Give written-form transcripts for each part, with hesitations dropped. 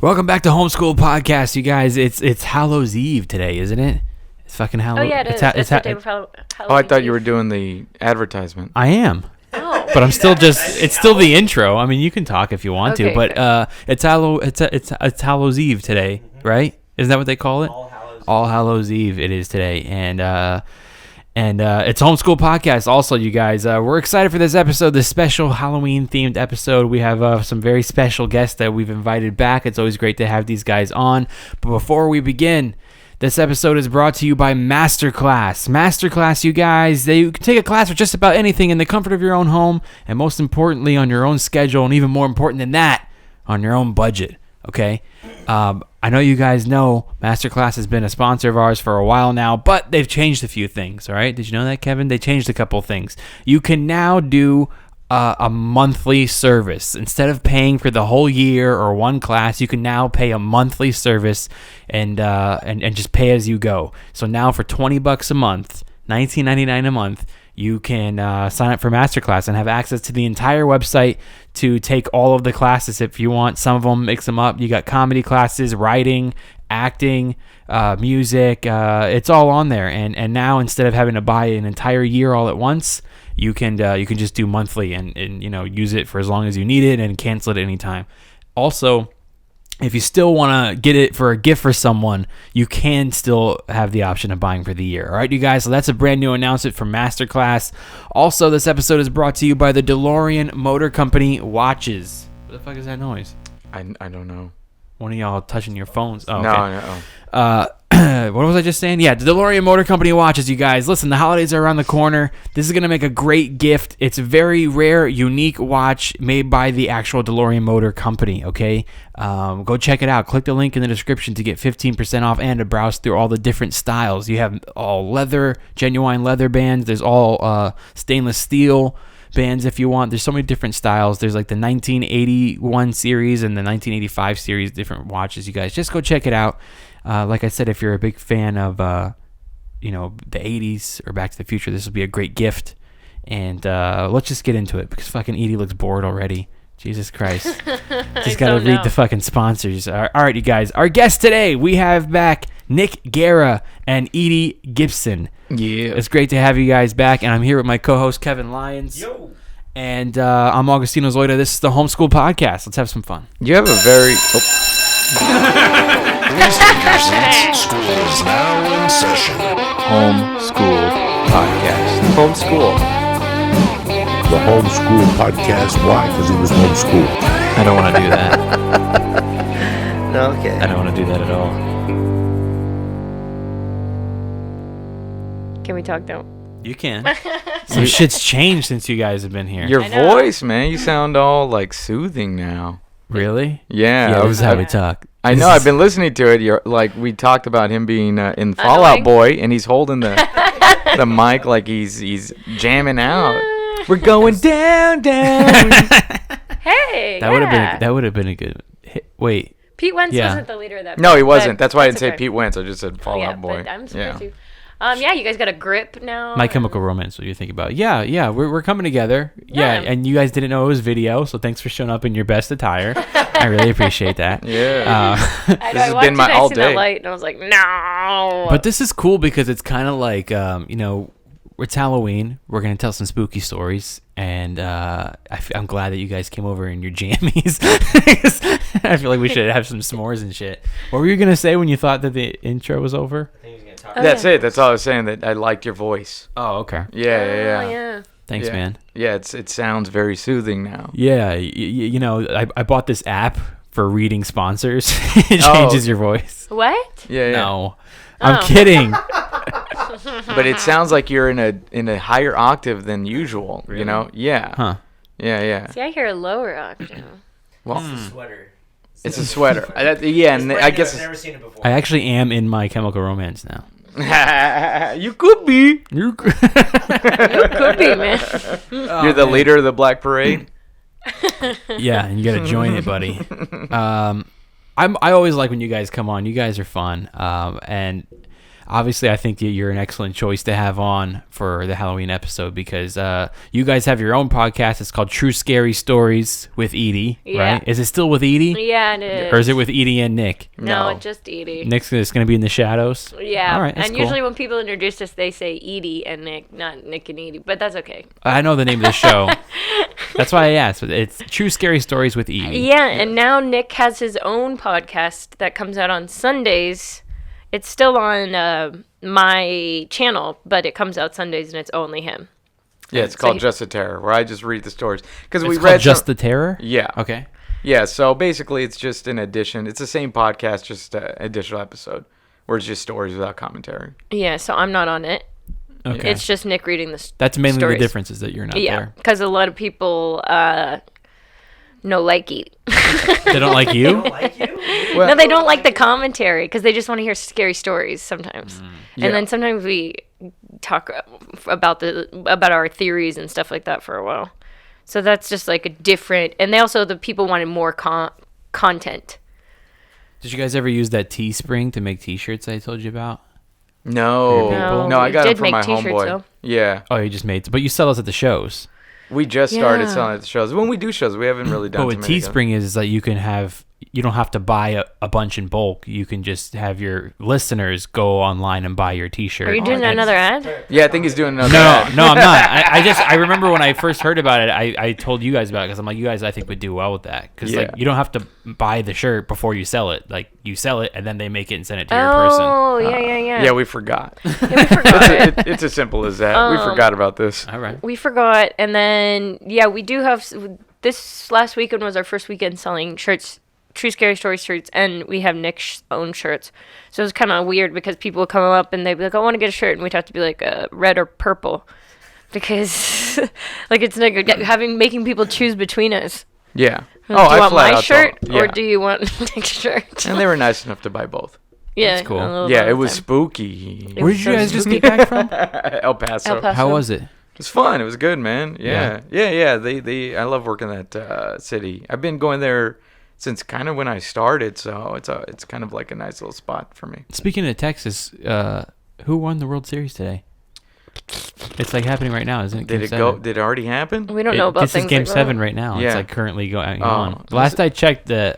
Welcome back to Homeschooled Podcast, you guys. It's Hallows Eve today, isn't it? It's fucking Hallows. Oh yeah, it is. It's the day before Halloween. Oh, I thought you were doing the advertisement. I am. Oh. But I'm still it's still the intro. I mean, you can talk if you want to, but it's Hallows Eve today, right? Isn't that what they call it? All Hallows Eve it is today, and it's Homeschool Podcast. Also, you guys, we're excited for this episode, this special Halloween-themed episode. We have some very special guests that we've invited back. It's always great to have these guys on. But before we begin, this episode is brought to you by Masterclass. Masterclass, you guys, you can take a class for just about anything in the comfort of your own home, and most importantly, on your own schedule, and even more important than that, on your own budget, okay? I know you guys know Masterclass has been a sponsor of ours for a while now, but they've changed a few things, all right? Did you know that, Kevin? They changed a couple things. You can now do a monthly service. Instead of paying for the whole year or one class, you can now pay a monthly service and just pay as you go. So now for $20 a month, $19.99 a month, you can sign up for Masterclass and have access to the entire website to take all of the classes if you want. Some of them, mix them up. You got comedy classes, writing, acting, music. It's all on there. And now instead of having to buy an entire year all at once, you can just do monthly and use it for as long as you need it and cancel it anytime. Also, if you still want to get it for a gift for someone, you can still have the option of buying for the year. All right, you guys, so that's a brand new announcement from Masterclass. Also, this episode is brought to you by the DeLorean Motor Company watches. What the fuck is that noise? I don't know. One of y'all touching your phones? Oh, no, okay. No. What was I just saying? Yeah, the DeLorean Motor Company watches, you guys. Listen, the holidays are around the corner. This is going to make a great gift. It's a very rare, unique watch made by the actual DeLorean Motor Company, okay? Go check it out. Click the link in the description to get 15% off and to browse through all the different styles. You have all leather, genuine leather bands. There's all stainless steel bands if you want. There's so many different styles. There's like the 1981 series and the 1985 series, different watches, you guys. Just go check it out. Like I said, if you're a big fan of, the 80s or Back to the Future, this will be a great gift. And let's just get into it because fucking Edi looks bored already. Jesus Christ. Just got to read the fucking sponsors. All right, you guys. Our guest today, we have back Nick Guerra and Edi Gibson. Yeah. It's great to have you guys back. And I'm here with my co-host, Kevin Lyons. Yo. And I'm Augustino Zoida. This is the Homeschool Podcast. Let's have some fun. You have a very... Please take your seats. School is now in session. Homeschooled Podcast. Homeschool. The Homeschool Podcast. Why? Because he was homeschooled. I don't want to do that. Okay. I don't want to do that at all. Can we talk though? You can. Some shit's changed since you guys have been here. Your I know. voice, man. You sound all, like, soothing now. Really? Yeah. This is how we talk. I know. I've been listening to it. You're like, we talked about him being in Fallout Annoying. Boy, and he's holding the mic like he's jamming out. We're going down. Hey, That would have been a good hit. Wait. Pete Wentz Yeah. wasn't the leader of that. No, he band, wasn't. but That's why I didn't say okay. Pete Wentz. I just said Oh, Fallout yeah, Boy. but I'm Yeah. surprised too. Yeah, you guys got a grip now. My Chemical Romance, what you're thinking about. Yeah, we're coming together. Yeah, Yeah. and you guys didn't know it was video, so thanks for showing up in your best attire. I really appreciate that. Yeah. I This know, has I watched been my it, I all seen that day. light, and I was like, no. But this is cool because it's kind of like, it's Halloween. We're going to tell some spooky stories. And I'm glad that you guys came over in your jammies. I feel like we should have some s'mores and shit. What were you going to say when you thought that the intro was over? That's yeah. it. That's all I was saying. That I liked your voice. Oh, okay. Yeah. Yeah. Thanks, Yeah. man. Yeah, it sounds very soothing now. Yeah, I bought this app for reading sponsors. It changes your voice. What? Yeah. No, I'm Oh. kidding. But it sounds like you're in a higher octave than usual. You know? Yeah. Huh. Yeah. See, I hear a lower octave. Well, Sweater. it's a sweater. Yeah, and I guess I've never seen it before. I actually am in My Chemical Romance now. you could be. You Could be, man. You're the leader of the Black Parade. Yeah, and you got to join it, buddy. I always like when you guys come on. You guys are fun. And obviously I think that you're an excellent choice to have on for the Halloween episode because you guys have your own podcast. It's called True Scary Stories with Edi, right? Is it still with Edi? Yeah, it is. Or is it with Edi and Nick? No, it's just Edi. Nick's just going to be in the shadows? Yeah. All right, that's and cool. usually when people introduce us, they say Edi and Nick, not Nick and Edi, but that's okay. I know the name of the show. That's why I asked. It's True Scary Stories with Edi. Yeah, and now Nick has his own podcast that comes out on Sundays. It's still on my channel, but it comes out Sundays and it's only him. Yeah, it's called Just the Terror, where I just read the stories. Because we It's read called Just the Terror? Yeah. Okay. Yeah, so basically it's just an addition. It's the same podcast, just an additional episode, where it's just stories without commentary. Yeah, so I'm not on it. Okay. It's just Nick reading the That's mainly stories. the difference is that you're not Yeah, there. because a lot of people no like Edi. They don't like you? Well, No, they don't like the commentary because they just want to hear scary stories sometimes. Yeah. And then sometimes we talk about our theories and stuff like that for a while. So that's just like a different. And they also the people wanted more content. Did you guys ever use that Teespring to make T-shirts I told you about? No. No, No, I we got did it from make my t-shirts, homeboy. though. Yeah. Oh, you just made, but you sell those at the shows. We just started Yeah. selling at the shows. When we do shows, we haven't really done But too what many. Teespring is that you don't have to buy a bunch in bulk. You can just have your listeners go online and buy your T-shirt. Are you doing That's- another ad? Yeah, I think he's doing another No, ad. no, I'm not. I remember when I first heard about it, I told you guys about it because I'm like, you guys I think would do well with that because like Yeah. you don't have to buy the shirt before you sell it. Like you sell it and then they make it and send it to your person. Oh, yeah. Yeah, we forgot. Yeah, we forgot. It's as simple as that. We forgot about this. All right. We forgot. And then, yeah, we do have. This last weekend was our first weekend selling shirts, True Scary Story shirts, and we have Nick's own shirts. So it's kind of weird because people would come up and they'd be like, I want to get a shirt. And we'd have to be like red or purple because like it's like making people choose between us. Yeah. Do you want my out shirt told- yeah. or do you want Nick's shirt? And they were nice enough to buy both. Yeah, That's cool. a little Yeah, bit it of was time. spooky. It Where was did you so guys just spooky. get back from? El Paso. El Paso. How was it? It was fun. It was good, man. Yeah. They I love working that city. I've been going there since kind of when I started, so it's kind of like a nice little spot for me. Speaking of Texas, who won the World Series today? It's like happening right now, isn't it? Did Game it 7? go? Did it already happen? We don't know about This things is Game like 7 that. right now. Yeah. It's like currently going Oh. on. Last I checked, the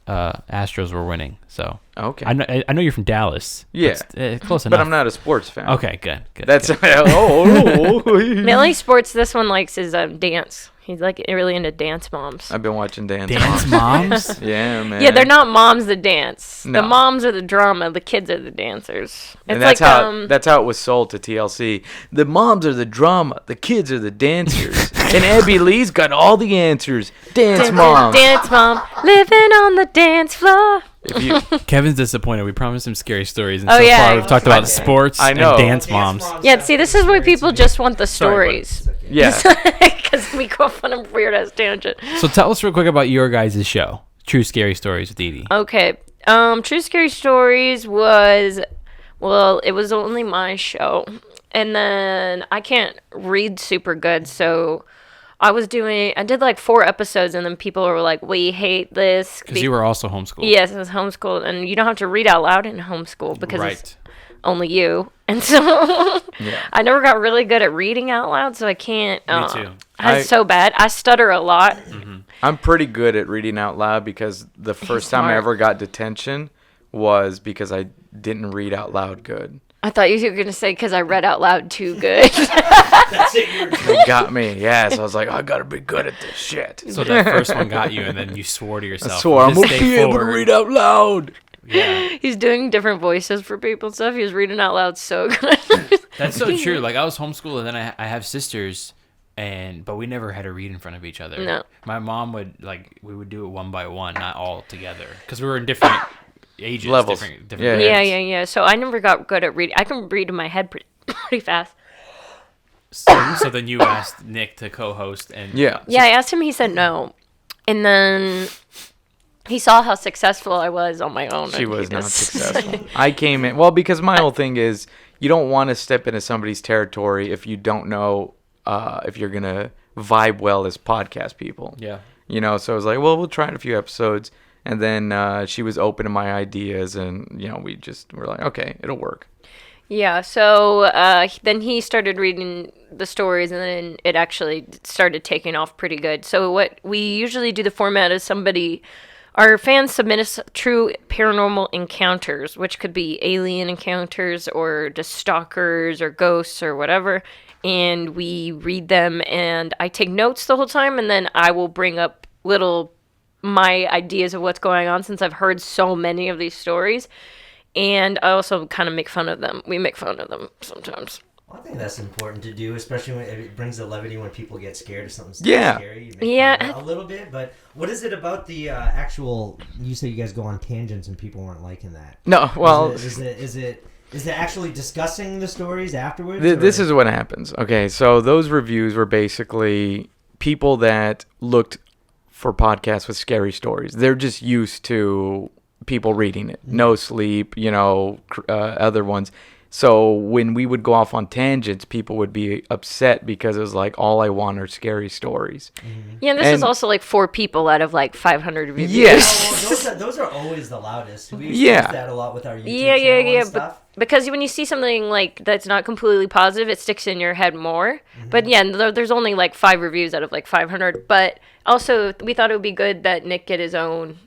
Astros were winning. So Okay. I know you're from Dallas. Yeah. But, close enough. But I'm not a sports fan. Okay, good. That's good. The only sports this one likes is dance. He's like really into dance moms. I've been watching Dance Dance Moms. moms. Yeah, man. Yeah, they're not moms that dance. No. The moms are the drama. The kids are the dancers. And It's that's like how that's how it was sold to TLC. The moms are the drama, the kids are the dancers, and Abby Lee's got all the answers. Dance mom. Dance mom, living on the dance floor. If you, Kevin's disappointed. We promised him scary stories, and Oh, so yeah. far we've talked about sports I know. and dance moms. Yeah, see, this is why people just want the stories. yeah. Because we go off on a weird ass tangent. So tell us real quick about your guys' show, True Scary Stories with Edi. Okay. True Scary Stories was, well, it was only my show. And then I can't read super good, so I did like 4 episodes, and then people were like, we hate this. Because you were also homeschooled. Yes, it was homeschooled, and you don't have to read out loud in homeschool because it's Right. only you. And so Yeah. I never got really good at reading out loud, so I can't. Me too. It's so bad. I stutter a lot. I'm pretty good at reading out loud because the first time I smart. ever got detention was because I didn't read out loud good. I thought you were going to say because I read out loud too good. They got me. Yeah, so I was like, I gotta be good at this shit. So that first one got you, and then you swore to I yourself. swore I'm "From gonna this be day able to forward." read out loud. Yeah, He's doing different voices for people and stuff. He was reading out loud so good. that's so true. Like I was homeschooled, and then I have sisters, but we never had to read in front of each other. No. My mom would we would do it one by one, not all together, because we were in different ages, Levels. different Yeah. Yeah. So I never got good at reading. I can read in my head pretty fast. So then you asked Nick to co-host, and Yeah. Yeah, I asked him. He said no. And then he saw how successful I was on my own. She and he was not just- successful. I came in because my whole thing is you don't want to step into somebody's territory if you don't know if you're gonna vibe well as podcast people. yeah. You know, so I was like, well, we'll try it a few episodes. And then she was open to my ideas, and we just were like, okay, it'll work. Yeah, so then he started reading the stories, and then it actually started taking off pretty good. So what we usually do, the format is our fans submit us true paranormal encounters, which could be alien encounters or just stalkers or ghosts or whatever, and we read them, and I take notes the whole time, and then I will bring up my ideas of what's going on since I've heard so many of these stories. And I also kind of make fun of them. We make fun of them sometimes. Well, I think that's important to do, especially when it brings the levity when people get scared of something scary. You make fun of it a little bit, but what is it about the actual? You say you guys go on tangents and people weren't liking that. No, well, is it actually discussing the stories afterwards? This is what happens. Okay, so those reviews were basically people that looked for podcasts with scary stories. They're just used to people reading it. No Sleep, other ones. So when we would go off on tangents, people would be upset because it was like, all I want are scary stories. Yeah, and this is also like 4 people out of like 500 reviews. Yes. Well, those are always the loudest. We experience that a lot with our YouTube channel and stuff. Because when you see something like that's not completely positive, it sticks in your head more. But yeah, there's only like 5 reviews out of like 500. But also, we thought it would be good that Nick get his own.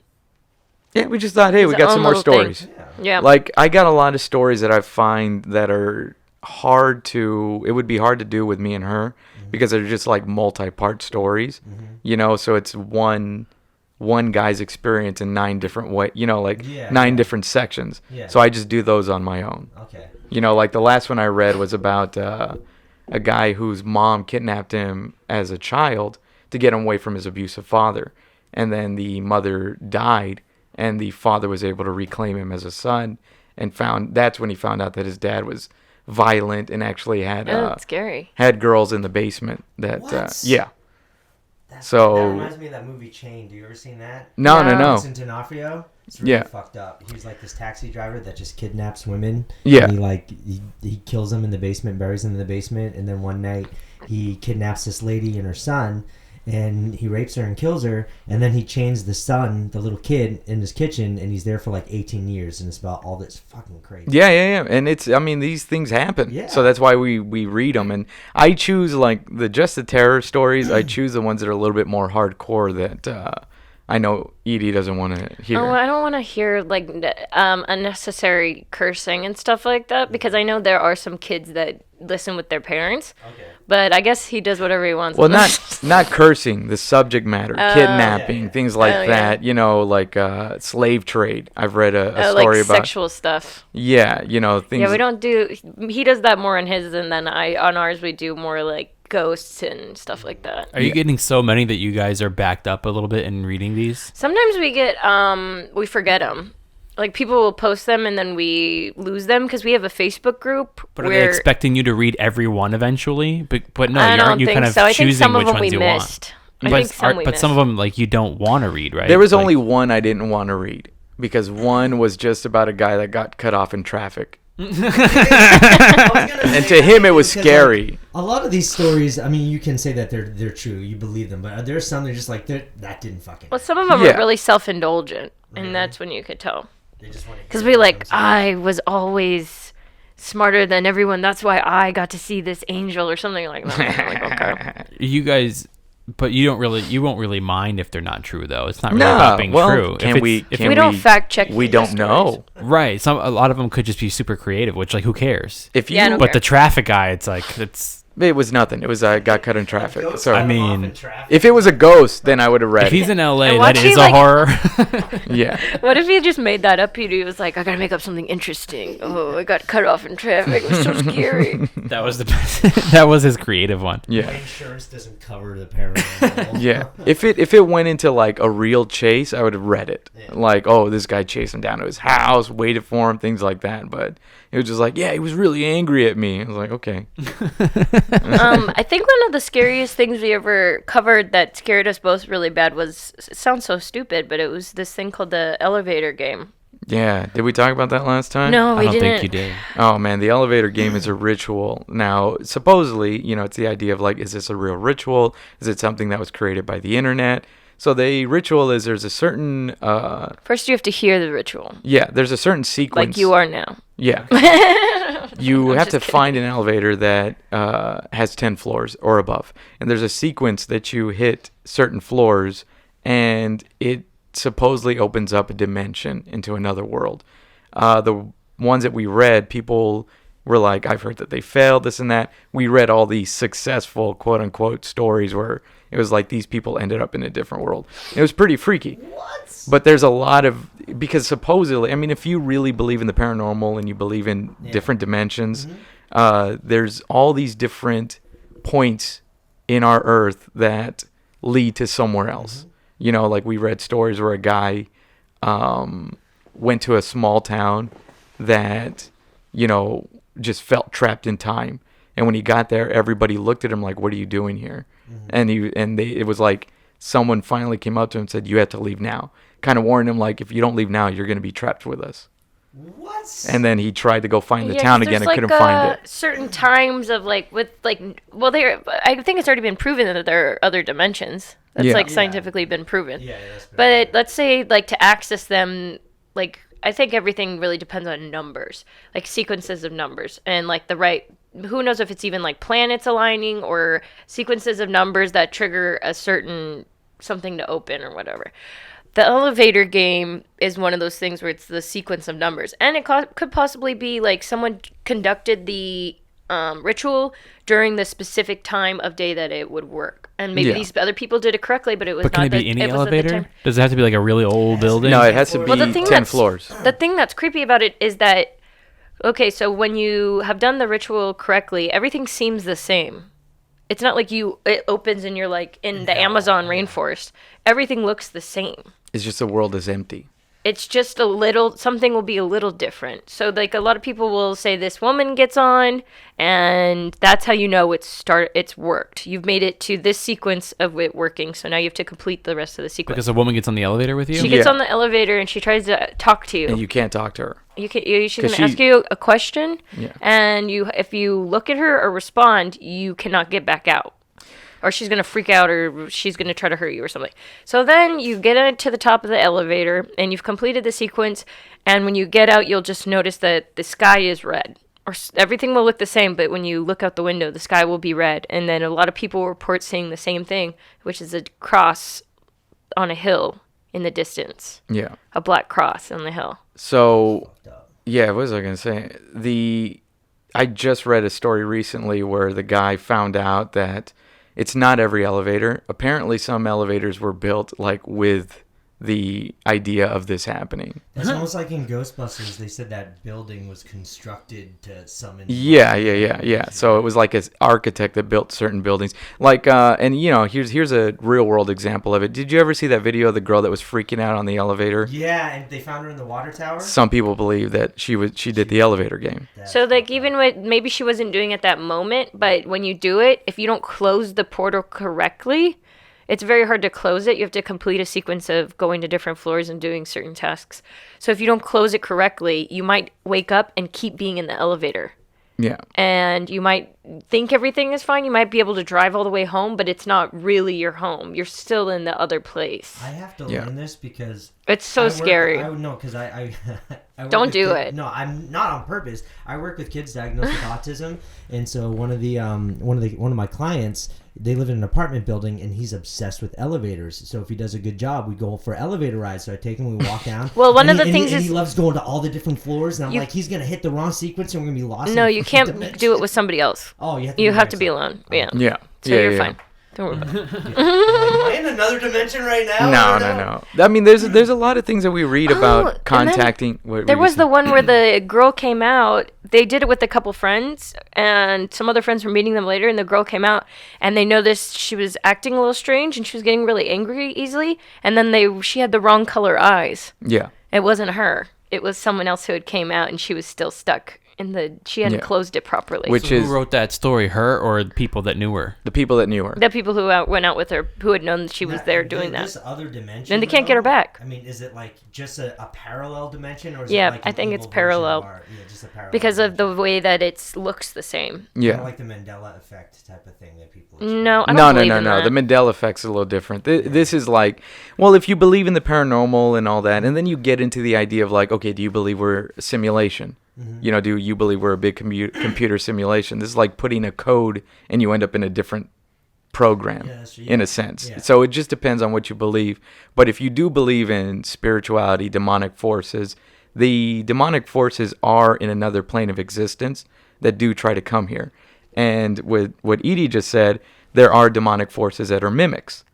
Yeah, we just thought, hey, we got some more stories. Yeah. Like, I got a lot of stories that I find that are it would be hard to do with me and her because they're just like multi-part stories, so it's one guy's experience in 9 different ways, 9 different sections. Yeah. So I just do those on my own. Okay. Like the last one I read was about a guy whose mom kidnapped him as a child to get him away from his abusive father. And then the mother died. And the father was able to reclaim him as a son, and that's when he found out that his dad was violent and actually had scary. Had girls in the basement. That that reminds me of that movie Chain. Do you ever seen that? No. Vincent D'Onofrio. It's really fucked up. He's like this taxi driver that just kidnaps women. Yeah. And he kills them in the basement, buries them in the basement, and then one night he kidnaps this lady and her son. And he rapes her and kills her, and then he chains the son, the little kid, in his kitchen, and he's there for like 18 years, and it's about all this fucking crazy. Yeah. And these things happen. Yeah. So that's why we read them, and I choose like the terror stories. I choose the ones that are a little bit more hardcore that I know Edi doesn't want to hear. Oh, I don't want to hear like unnecessary cursing and stuff like that because I know there are some kids that listen with their parents. Okay. But I guess he does whatever he wants. Well, not cursing, the subject matter, kidnapping, things like that. Like slave trade. I've read a story like about sexual stuff. Yeah, things. Yeah, we don't do. He does that more on his, and then on ours we do more like ghosts and stuff like that. Are you getting so many that you guys are backed up a little bit in reading these? Sometimes we get we forget them. Like people will post them and then we lose them because we have a Facebook group. But are they expecting you to read every one eventually? But no, aren't you kind of so. choosing which ones you missed. want? But some of them like you don't want to read, right? There was only one I didn't want to read because one was just about a guy that got cut off in traffic. And to him it was scary. Like, a lot of these stories, I mean, you can say that they're true, you believe them, but there's some that are just like that didn't fucking. Well, some of them are really self-indulgent, and that's when you could tell. Because we I was always smarter than everyone. That's why I got to see this angel or something like that. Like, okay. You guys, but you won't really mind if they're not true though. It's not really about being true. We don't fact check. We don't know. Right. A lot of them could just be super creative, which like who cares? If you, but the traffic guy, it's like It was nothing. It was I got cut in traffic. So I mean, if it was a ghost, then I would have read. If he's in LA, that is a horror. Yeah. What if he just made that up? He was like, I gotta make up something interesting. Oh, I got cut off in traffic. It was so scary. That was the best. That was his creative one. Yeah. My insurance doesn't cover the paranormal. Yeah. If it went into like a real chase, I would have read it. Yeah. Like, oh, this guy chased him down to his house, waited for him, things like that. But it was just like, yeah, he was really angry at me. I was like, okay. I think one of the scariest things we ever covered that scared us both really bad was, it sounds so stupid, but it was this thing called the elevator game. Yeah. Did we talk about that last time? No, we didn't. I don't think you did. Oh, man. The elevator game is a ritual. Now, supposedly, it's the idea of like, is this a real ritual? Is it something that was created by the internet? So the ritual is there's a certain First, you have to hear the ritual, there's a certain sequence. like you are now. Yeah. You have to find an elevator that has 10 floors or above. And there's a sequence that you hit certain floors, and it supposedly opens up a dimension into another world. The ones that we read, people were like, I've heard that they failed, this and that. We read all these successful, quote-unquote, stories where it was like these people ended up in a different world. It was pretty freaky. What? But there's a lot of, because supposedly, I mean, if you really believe in the paranormal and you believe in different dimensions, there's all these different points in our Earth that lead to somewhere else. You know, like we read stories where a guy went to a small town that, you know, just felt trapped in time. And when he got there, everybody looked at him like, what are you doing here? And it was like someone finally came up to him and said, you have to leave now. Kind of warned him, like, if you don't leave now, you're going to be trapped with us. What? And then he tried to go find the town again and couldn't find it. Certain times of I think it's already been proven that there are other dimensions. That's scientifically been proven. Yeah, but let's say to access them, I think everything really depends on numbers, like sequences of numbers, and who knows if it's even planets aligning or sequences of numbers that trigger a certain something to open or whatever. The elevator game is one of those things where it's the sequence of numbers, and it could possibly be someone conducted the ritual during the specific time of day that it would work, and maybe these other people did it correctly, but it was. But can it be any elevator? Does it have to be a really old building? No, it has to be 10 floors. The thing that's creepy about it is that, okay, so when you have done the ritual correctly, everything seems the same. It's not like it opens and you're in the Amazon rainforest. Everything looks the same. It's just the world is empty. It's just something will be a little different. So a lot of people will say this woman gets on, and that's how you know it's worked. You've made it to this sequence of it working, so now you have to complete the rest of the sequence. Because a woman gets on the elevator with you? She gets on the elevator and she tries to talk to you. And you can't talk to her. She's going to ask you a question, and if you look at her or respond, you cannot get back out. Or she's going to freak out, or she's going to try to hurt you or something. So then you get to the top of the elevator, and you've completed the sequence, and when you get out, you'll just notice that the sky is red. Or everything will look the same, but when you look out the window, the sky will be red. And then a lot of people report seeing the same thing, which is a cross on a hill in the distance. Yeah. A black cross on the hill. So, what was I going to say? I just read a story recently where the guy found out that it's not every elevator. Apparently, some elevators were built with the idea of this happening. It's almost like in Ghostbusters, they said that building was constructed to summon. Yeah. So it was like an architect that built certain buildings. And here's a real world example of it. Did you ever see that video of the girl that was freaking out on the elevator? Yeah, and they found her in the water tower. Some people believe that she did the elevator game. So even when maybe she wasn't doing it that moment, but when you do it, if you don't close the portal correctly, it's very hard to close it. You have to complete a sequence of going to different floors and doing certain tasks. So if you don't close it correctly, you might wake up and keep being in the elevator. Yeah. And you might think everything is fine. You might be able to drive all the way home, but it's not really your home. You're still in the other place. I have to learn this because it's so scary. Because I don't do it. No, I'm not on purpose. I work with kids diagnosed with autism, and so one of my clients, they live in an apartment building, and he's obsessed with elevators. So if he does a good job, we go for elevator rides. So I take him, we walk down. Well, one of the things is he loves going to all the different floors, and I'm like, he's gonna hit the wrong sequence, and we're gonna be lost. No, you can't do it with somebody else. Oh, you have to be alone. Yeah. Yeah. So you're fine. Don't worry about it. Am I in another dimension right now? No. I mean, there's a lot of things that we read about contacting. There was the one where the girl came out. They did it with a couple friends, and some other friends were meeting them later, and the girl came out, and they noticed she was acting a little strange, and she was getting really angry easily, and then she had the wrong color eyes. Yeah. It wasn't her. It was someone else who had came out, and she was still stuck she hadn't Yeah. closed it properly. Which So is who wrote that story, her or the people that knew her? the people that knew her. The people who went out with her, who had known that she was there doing that. This other dimension. Then they can't get her though, back. I mean, is it like just a parallel dimension, or is Yeah, it like I an think it's evil version parallel. of our- yeah, just a parallel Because of the dimension? way that it looks the same. Yeah. Kinda like the Mandela effect type of thing that people. No, I don't No. believe in that. The Mandela effect's a little different. This is like, well, if you believe in the paranormal and all that, and then you get into the idea of like, okay, do you believe we're a simulation? You know, do you believe we're a big computer simulation? This is like putting a code and you end up in a different program, Yeah, that's true. in a sense. Yeah. So it just depends on what you believe. But if you do believe in spirituality, demonic forces, the demonic forces are in another plane of existence that do try to come here. And with what Edi just said, there are demonic forces that are mimics.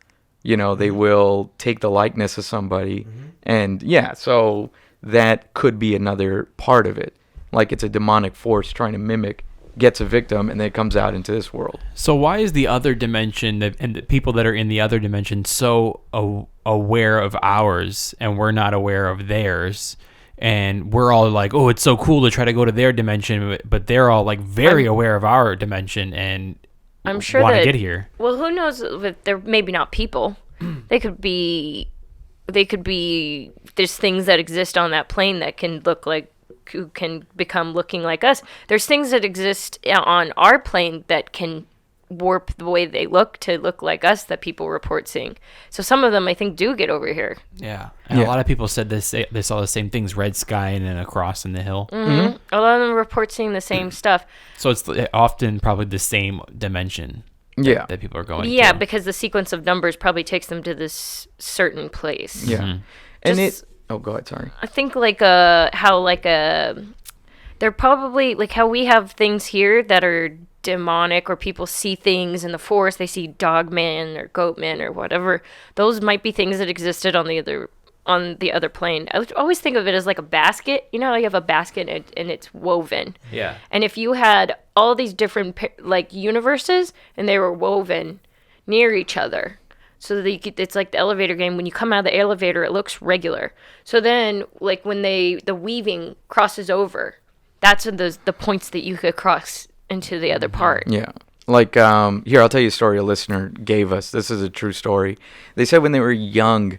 You know, they will take the likeness of somebody. And yeah, so that could be another part of it. Like it's a demonic force trying to mimic, gets a victim, and then it comes out into this world. So why is the other dimension and the people that are in the other dimension so aware of ours and we're not aware of theirs? And we're all like, oh, it's so cool to try to go to their dimension, but they're all like very aware of our dimension and I'm sure want to that get here. Well, who knows? If they're maybe not people. They could be. There's things that exist on that plane that can look like, who can become looking like us. There's things that exist on our plane that can warp the way they look to look like us that people report seeing. So some of them I think do get over here. Yeah. And Yeah. a lot of people said they saw the same things, red sky and then a cross in the hill. A lot of them report seeing the same stuff. So it's often probably the same dimension Yeah. that people are going Yeah, to. because the sequence of numbers probably takes them to this certain place. Yeah. And Just- oh, go ahead. Sorry. I think they're probably like how we have things here that are demonic, or people see things in the forest, they see dog man or goat man or whatever. Those might be things that existed on the other plane. I would always think of it as like a basket. You know how you have a basket and it's woven. Yeah. And if you had all these different like universes and they were woven near each other, so that it's like the elevator game. When you come out of the elevator, it looks regular. So then, like when the weaving crosses over, that's when the points that you could cross into the other part. Yeah. Like, here, I'll tell you a story a listener gave us. This is a true story. They said when they were young,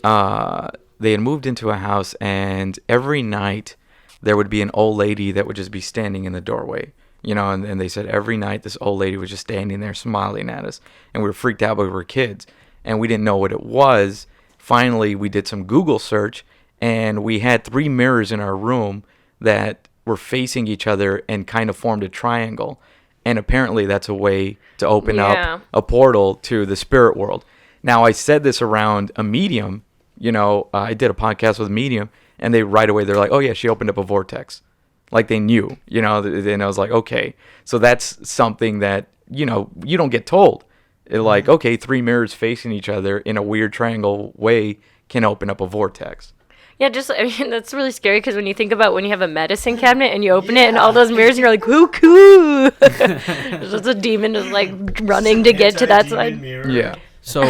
they had moved into a house, and every night there would be an old lady that would just be standing in the doorway. You know, and they said every night this old lady was just standing there smiling at us. And we were freaked out, but we were kids. And we didn't know what it was. Finally, we did some Google search, and we had 3 mirrors in our room that were facing each other and kind of formed a triangle. And apparently that's a way to open Yeah. up a portal to the spirit world. Now, I said this around a medium. You know, I did a podcast with a medium, and they right away, they're like, oh, yeah, she opened up a vortex. Like they knew, you know, and I was like, okay. So that's something that, you know, you don't get told. Like, okay, 3 mirrors facing each other in a weird triangle way can open up a vortex. Yeah, I mean, that's really scary because when you think about when you have a medicine cabinet and you open it and all those mirrors and you're like, cuckoo. There's just a demon is like running to get to that side. Yeah. So,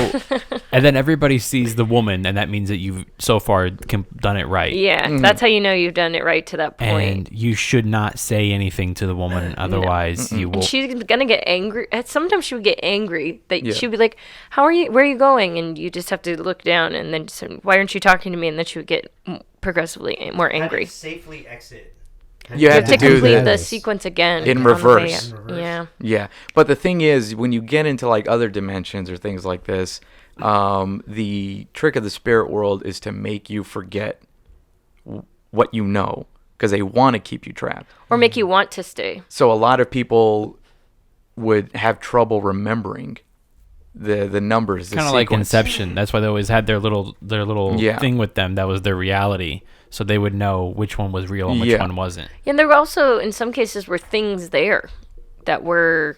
and then everybody sees the woman, and that means that you've so far done it right. Yeah, that's how you know you've done it right to that point. And you should not say anything to the woman, otherwise you will. And she's gonna get angry. Sometimes she would get angry that Yeah. she'd be like, "How are you? Where are you going?" And you just have to look down, and then just, why aren't you talking to me? And then she would get progressively more angry. Safely exit. You have To to do complete that. the sequence again In on the way reverse. up. Yeah. Yeah, but the thing is, when you get into like other dimensions or things like this, the trick of the spirit world is to make you forget what you know, because they want to keep you trapped. Or make you want to stay. So a lot of people would have trouble remembering the numbers. Kind of like Inception. That's why they always had their little Yeah. thing with them. That was their reality, so they would know which one was real and which Yeah. one wasn't. And there were also, in some cases, were things there that were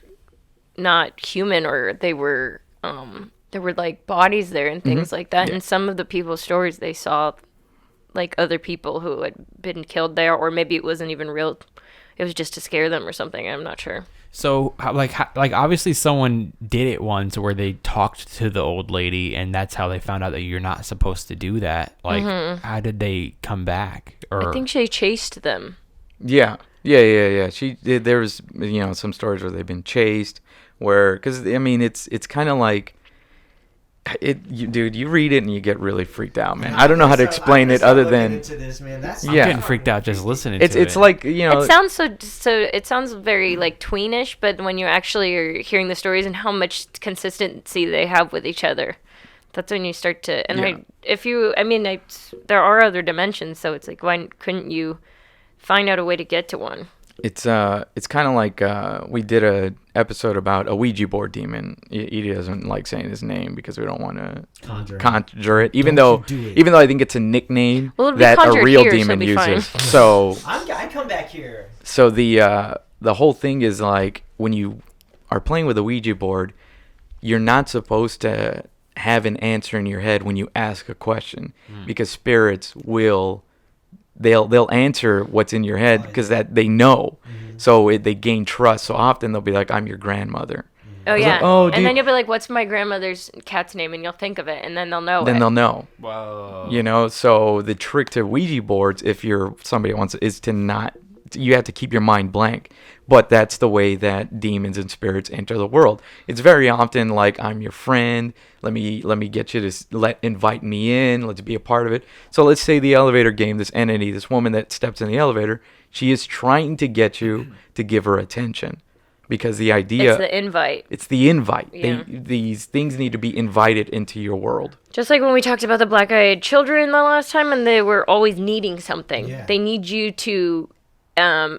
not human, or they were there were like bodies there and things like that. Yeah. And some of the people's stories, they saw like other people who had been killed there, or maybe it wasn't even real. It was just to scare them or something. I'm not sure. So, like obviously someone did it once where they talked to the old lady, and that's how they found out that you're not supposed to do that. Like, how did they come back? Or I think she chased them. Yeah, Yeah. There's some stories where they've been chased, because I mean it's kind of like dude, you read it and you get really freaked out, man. I don't know how to explain it other than into this, man. I'm getting freaked out just listening to it. It's like It sounds so. It sounds very like tweenish, but when you actually are hearing the stories and how much consistency they have with each other, that's when you start to. And there are other dimensions, so it's like, why couldn't you find out a way to get to one? It's kind of like we did a episode about a Ouija board demon. Edi doesn't like saying his name because we don't want to conjure it, even though I think it's a nickname that a real demon uses. So I come back here. So the whole thing is like, when you are playing with a Ouija board, you're not supposed to have an answer in your head when you ask a question, because spirits will. They'll answer what's in your head because that they know. So they gain trust. So often they'll be like, "I'm your grandmother." Oh yeah. Like, oh, dude. And then you'll be like, "What's my grandmother's cat's name?" And you'll think of it, and then they'll know. Then they'll know. Whoa. So the trick to Ouija boards, if you're somebody that wants, is to not. You have to keep your mind blank. But that's the way that demons and spirits enter the world. It's very often like, I'm your friend. Let me get you to invite me in. Let's be a part of it. So let's say the elevator game, this entity, this woman that steps in the elevator, she is trying to get you to give her attention, because the idea. It's the invite. It's the invite. Yeah. These things need to be invited into your world. Just like when we talked about the black-eyed children the last time, and they were always needing something. Yeah. They need you to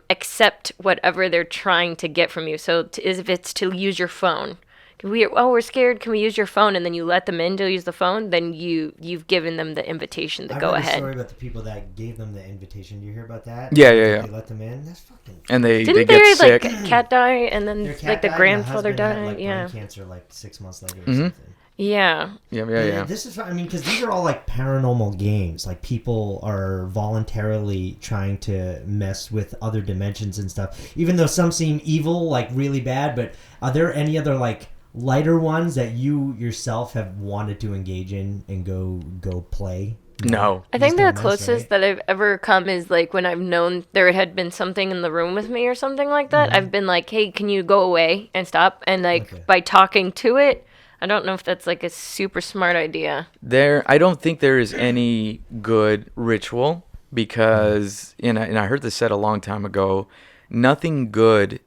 accept whatever they're trying to get from you. So if it's to use your phone, we're scared, can we use your phone? And then you let them in to use the phone, then you've given them the invitation to go ahead. I read a story about the people that gave them the invitation. Do you hear about that? Yeah. They let them in. That's fucking. And they Didn't get their sick. like cat die, and then Their cat like the died, grandfather and the husband died? had, like, Yeah. brain cancer like 6 months later or something. Yeah. Yeah. This is, because these are all like paranormal games. Like, people are voluntarily trying to mess with other dimensions and stuff. Even though some seem evil, like really bad. But are there any other like lighter ones that you yourself have wanted to engage in and go play? No. I think Just the don't mess, closest right? that I've ever come is like when I've known there had been something in the room with me or something like that. I've been like, hey, can you go away and stop? And like by talking to it, I don't know if that's like a super smart idea. I don't think there is any good ritual, because, and I heard this said a long time ago, nothing good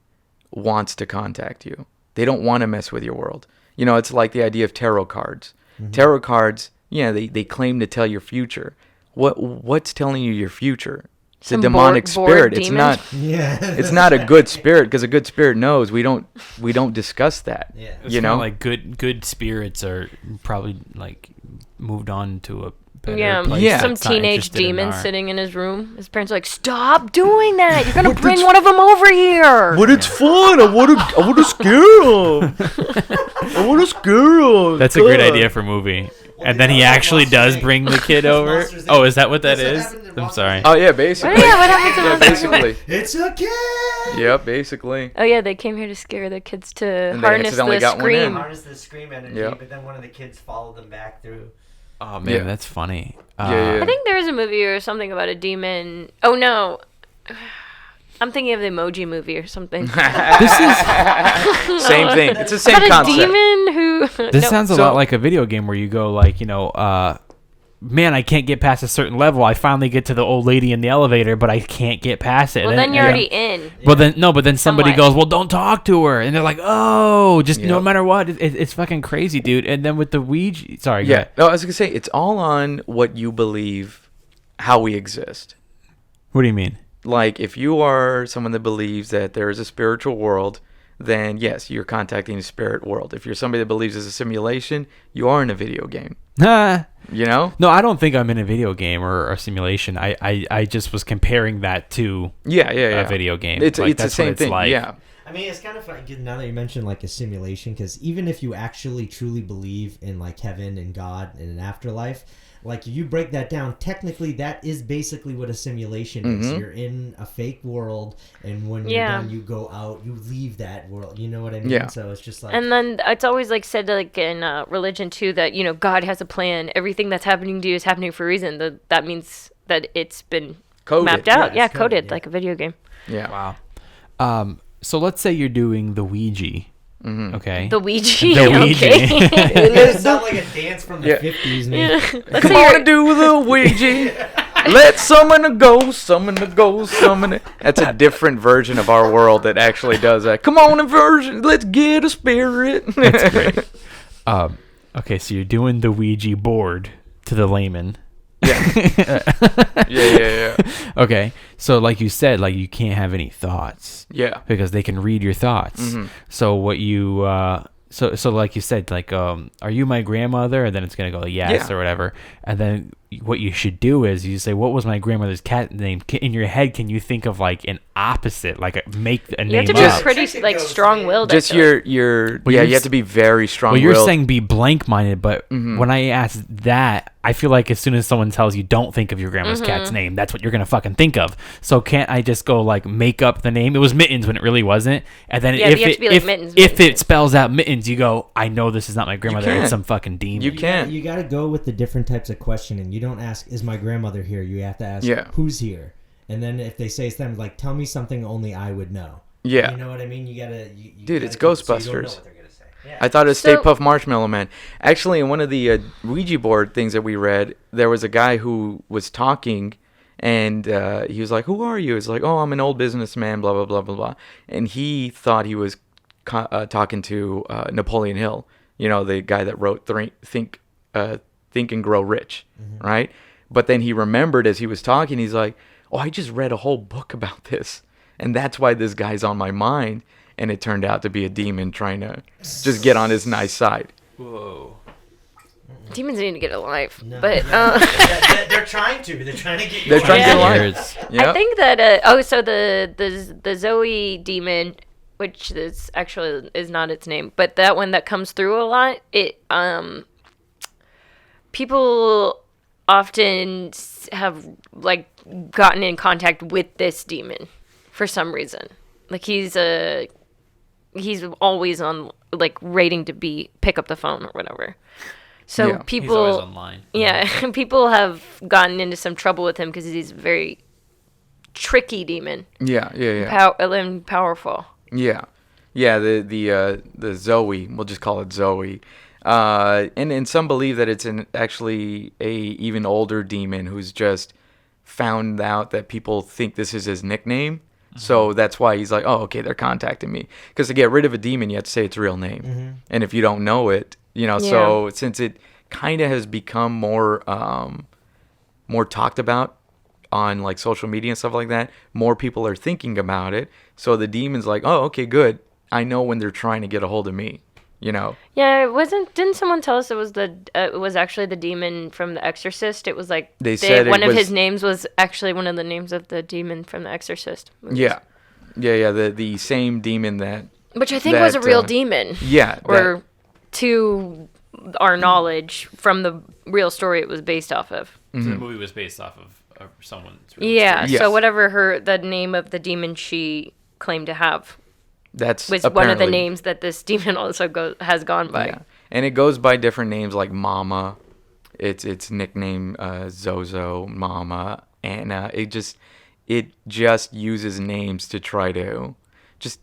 wants to contact you. They don't want to mess with your world. It's like the idea of tarot cards. Tarot cards, they claim to tell your future. What's telling you your future? It's a demonic spirit. It's demon? not. Yeah. It's not a good spirit, because a good spirit knows we don't discuss that. Yeah. It's kinda like good spirits are probably like moved on to a better place. Yeah. Some That's not teenage interested in demon our- sitting in his room. His parents are like, stop doing that. You're going to bring one of them over here. But it's fun. I want to scare him. I want to scare him. That's a great idea for a movie. And then he actually does bring the kid over. Monsters, Oh, is that what that That's what is? happened in I'm Monsters. sorry. Oh yeah, basically. Yeah, what happened to Yeah, those? basically. It's a kid. Yep, basically. Oh, yeah, they came here to scare the kids to And they harness accidentally the got one in. scream. Harness the scream energy, Yep. but then one of the kids followed them back through. Oh man, Yeah. that's funny. Yeah. I think there is a movie or something about a demon. Oh, no. I'm thinking of the Emoji Movie or something. This is Same thing. It's the same About a concept. demon who... this No. sounds a lot like a video game where you go like, man, I can't get past a certain level. I finally get to the old lady in the elevator, but I can't get past it. Well, And then you're already in. But then somebody Somewhat. goes, well, don't talk to her, and they're like, oh, just no Yep. matter what, it's fucking crazy, dude. And then with the Ouija, sorry, go Yeah. ahead. No, I was gonna say, it's all on what you believe, how we exist. What do you mean? Like, if you are someone that believes that there is a spiritual world, then yes, you're contacting the spirit world. If you're somebody that believes there's a simulation, you are in a video game. No, I I don't think I'm in a video game or a simulation. I just was comparing that to Yeah. a video game. It's Like, the that's what same it's thing. like. Yeah. I mean, it's kind of funny now that you mentioned like a simulation, because even if you actually truly believe in like heaven and God and an afterlife, like you break that down, technically that is basically what a simulation is. You're in a fake world, and when you're Yeah. done, you go out, you leave that world. You know what I mean? Yeah. So it's just like, And then it's always like said like in religion too that God has a plan. Everything that's happening to you is happening for a reason. That means that it's been mapped out. Yeah, Yeah, it's coded, coded yeah. like a video game. Yeah. Wow. So let's say you're doing the Ouija. Okay. The Ouija. The Ouija. Okay. It sounds like a dance from the 50s, man. Let's Come say on you're, and do the Ouija. Let's summon a ghost, summon a ghost, summon it. That's a different version of our world that actually does that. Come on, inversion. Let's get a spirit. That's great. Okay, so you're doing the Ouija board to the layman. Yeah. Okay, so like you said, like you can't have any thoughts. Yeah. Because they can read your thoughts. So what you so like you said, like are you my grandmother? And then it's gonna go yes or whatever. And then what you should do is you say, what was my grandmother's cat name? In your head, can you think of like an opposite, like make a you name have to be up? pretty like strong-willed. Just you have to be very strong. Well, you're saying be blank-minded, but when I ask that, I feel like as soon as someone tells you don't think of your grandma's cat's name, that's what you're gonna fucking think of. So can't I just go like make up the name? It was Mittens when it really wasn't. And then Yeah, if you have it to be like Mittens, if Mittens. it spells out Mittens, you go, I know this is not my grandmother. can. It's some fucking demon. You can. You got to go with the different types of questioning. You don't ask, is my grandmother here? You have to ask, who's here? And then if they say something like, tell me something only I would know. Yeah. You know what I mean? You got to... Dude, it's so you don't know Ghostbusters. what they're gonna say. Yeah. I thought it was So- Stay Puft Marshmallow Man. Actually, in one of the Ouija board things that we read, there was a guy who was talking, and he was like, who are you? It's like, oh, I'm an old businessman, blah, blah, blah, blah, blah. And he thought he was talking to Napoleon Hill, you know, the guy that wrote Think and Grow Rich, right? But then he remembered as he was talking, he's like, oh, I just read a whole book about this. And that's why this guy's on my mind. And it turned out to be a demon trying to just get on his nice side. Whoa. Demons need to get a life. No. But They're trying to. They're trying to get you. They're trying to get Yeah. alive. I think that so the Zoe demon, which is actually is not its name, but that one that comes through a lot, it people often have like gotten in contact with this demon for some reason. Like he's always on like rating to pick up the phone or whatever. So Yeah. people He's always online. Yeah, people have gotten into some trouble with him because he's a very tricky demon. Yeah. And powerful. Yeah. The Zoe, we'll just call it Zoe. And some believe that it's actually a even older demon who's just found out that people think this is his nickname. So that's why he's like, oh, okay, they're contacting me. Because to get rid of a demon, you have to say its real name. And if you don't know it, so since it kind of has become more talked about on like social media and stuff like that, more people are thinking about it. So the demon's like, oh, okay, good. I know when they're trying to get a hold of me, Yeah, it wasn't. Didn't someone tell us it was actually the demon from The Exorcist? It was like They said one it of was- his names was actually one of the names of the demon from The Exorcist movies. Yeah. The same demon that. Which I think was a real that, demon. Yeah. Or to our knowledge from the real story it was based off of. So the movie was based off of someone's Yeah, Yes. so whatever the name of the demon she claimed to have That's was one of the apparently- names that this demon also has gone by. Yeah. And it goes by different names like Mama. It's nickname Zozo, Mama, Anna. It just uses names to try to just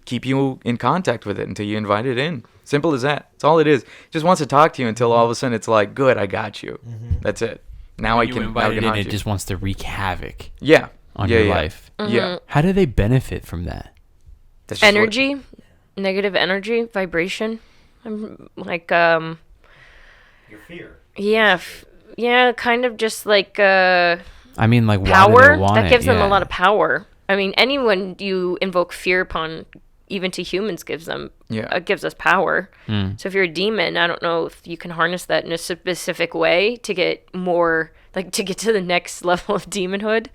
keep you in contact with it until you invite it in. Simple as that. That's all it is. Just wants to talk to you until all of a sudden it's like, good, I got you. That's it. Now You invite it in, haunt it you. just wants to wreak havoc Yeah. on Yeah, your yeah. life. Yeah. How do they benefit from that? That's just what- Energy, negative energy, vibration. Like Your fear. yeah, kind of just like I mean, like, why do power they want that it? gives them Yeah. a lot of power. I mean, anyone you invoke fear upon, even to humans, gives us power. So if you're a demon, I don't know if you can harness that in a specific way to get more, like to get to the next level of demonhood,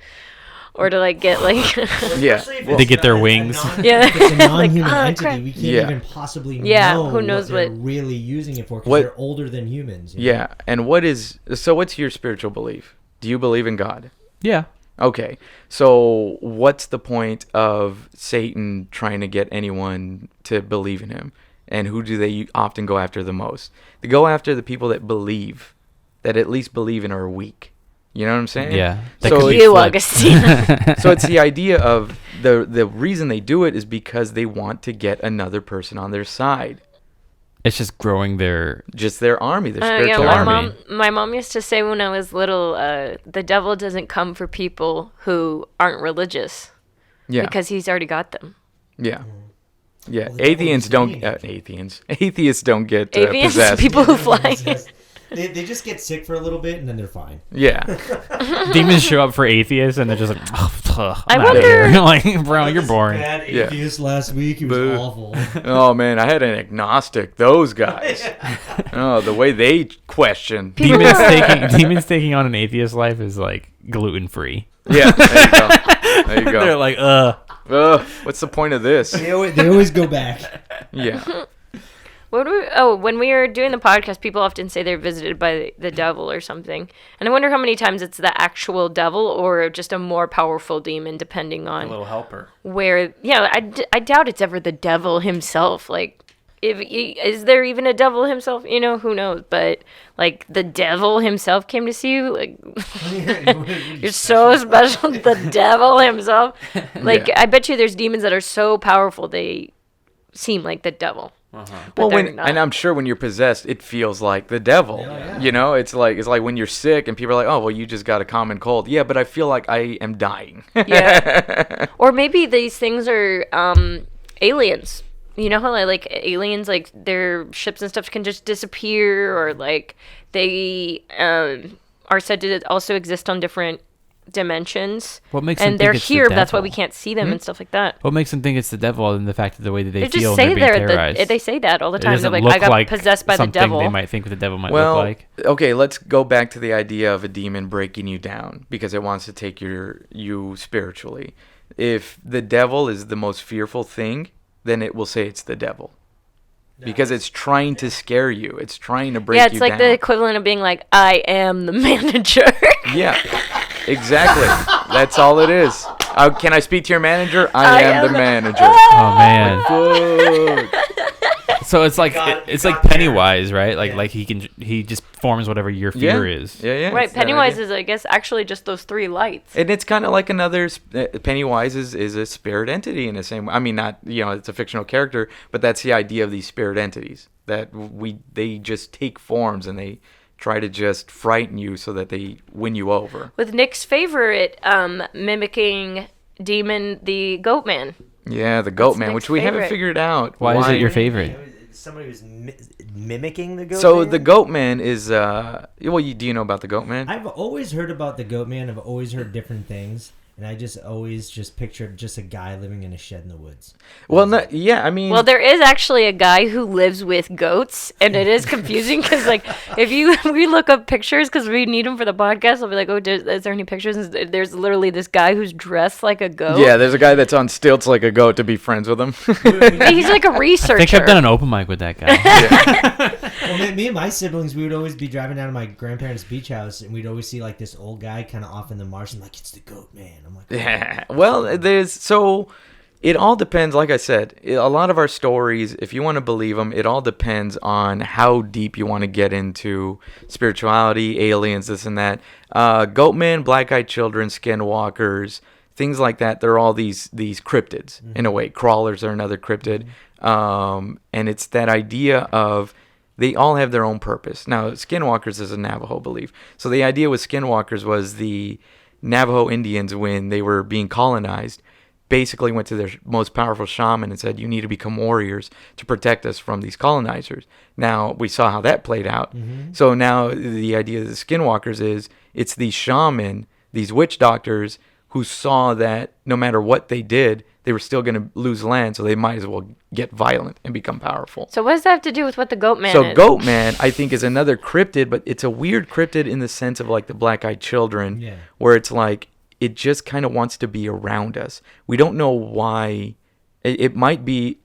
or to like get like Yeah. They get their wings. Yeah. If it's a non-human Like, oh, entity, crap. we can't Yeah. even possibly Yeah, know who knows what they're what- really using it for because What- they're older than humans. you know? Yeah. And what's your spiritual belief? Do you believe in God? Yeah. Okay. So what's the point of Satan trying to get anyone to believe in him? And who do they often go after the most? They go after the people that believe, that at least believe and are weak. You know what I'm saying? Yeah. That So could be You, flipped. Augustine. So it's the idea of the reason they do it is because they want to get another person on their side. It's just growing their... Just their army, their Yeah, spiritual army. my mom used to say when I was little, the devil doesn't come for people who aren't religious Yeah. because he's already got them. Yeah. Yeah. Well, the devil Atheists is don't mean. Atheists don't get Atheists, possessed. people who fly. They just get sick for a little bit and then they're fine. Yeah. Demons show up for atheists and they're just like, oh, I I'm outta wonder- here. Like, bro, you're boring. Bad Yeah. atheist last week. He was Boo. awful. Oh man, I had an agnostic. Those guys. Oh, the way they question. Demons taking on an atheist life is like gluten free. Yeah. There you go. There you They're go. like, What's the point of this? They always go back. Yeah. When we are doing the podcast, people often say they're visited by the devil or something. And I wonder how many times it's the actual devil or just a more powerful demon, depending on helper. where. Yeah, I doubt it's ever the devil himself. Like, is there even a devil himself? You know, who knows? But, like, the devil himself came to see you? Like, you're so special. The devil himself. Like, Yeah. I bet you there's demons that are so powerful they seem like the devil. Well, they're not. and I'm sure when you're possessed, it feels like the devil. Yeah. You know, it's like when you're sick and people are like, "Oh, well, you just got a common cold." Yeah, but I feel like I am dying. Yeah. Or maybe these things are aliens. You know how like aliens, like their ships and stuff can just disappear, or like they are said to also exist on different dimensions. What makes them and they're think it's the here, but that's why we devil? can't see them and stuff like that. What makes them think it's the devil and the fact of the way that they They feel just and say they're being terrorized? they say that all the It time. They're doesn't like, look I got like possessed by the something devil. they might think what the devil might Well, look like. okay, let's go back to the idea of a demon breaking you down because it wants to take you spiritually. If the devil is the most fearful thing, then it will say it's the devil. Because it's trying to scare you. It's trying to break you Yeah, down. it's like the equivalent of being like, I am the manager. Yeah, exactly. That's all it is. Can I speak to your manager? I am the manager. Oh man. Fuck. So it's like it's like Pennywise, right? Like he just forms whatever your fear is. Yeah. Right, it's that Pennywise idea. is, I guess, actually just those three lights. And it's kind of like another Pennywise is a spirit entity in the same way. I mean, not it's a fictional character, but that's the idea of these spirit entities that they just take forms and they try to just frighten you so that they win you over. With Nick's favorite mimicking demon, the Goat Man. Yeah, the Goat That's Man, Nick's which we haven't favorite. figured out. Why is it your favorite? Somebody was mimicking the goat. So man? the Goat Man is do you know about the Goat Man? I've always heard about the goat man. I've always heard different things, and I just always just pictured just a guy living in a shed in the woods. Well, no, yeah, I mean, Well, there is actually a guy who lives with goats, and it is confusing because, like, if we look up pictures because we need them for the podcast, I'll be like, oh, is there any pictures? And there's literally this guy who's dressed like a goat. yeah, there's a guy that's on stilts like a goat to be friends with him. He's like a researcher. I think I've done an open mic with that guy. Well, me and my siblings, we would always be driving down to my grandparents' beach house, and we'd always see like this old guy kind of off in the marsh, and like, it's the goat man. I'm like, Yeah. Well, it all depends. Like I said, a lot of our stories, if you want to believe them, it all depends on how deep you want to get into spirituality, aliens, this and that. Goatmen, black-eyed children, skinwalkers, things like that. They're all these cryptids in a way. Crawlers are another cryptid, and it's that idea of they all have their own purpose. Now, skinwalkers is a Navajo belief. So the idea with skinwalkers was the Navajo Indians, when they were being colonized, basically went to their most powerful shaman and said, you need to become warriors to protect us from these colonizers. Now, we saw how that played out. So now the idea of the skinwalkers is it's these shaman, these witch doctors who saw that no matter what they did, they were still going to lose land, so they might as well get violent and become powerful. So what does that have to do with what the Goat Man So is? Goat Man, I think, is another cryptid, but it's a weird cryptid in the sense of like the black-eyed children, Yeah. where it's like it just kind of wants to be around us. We don't know why. It might be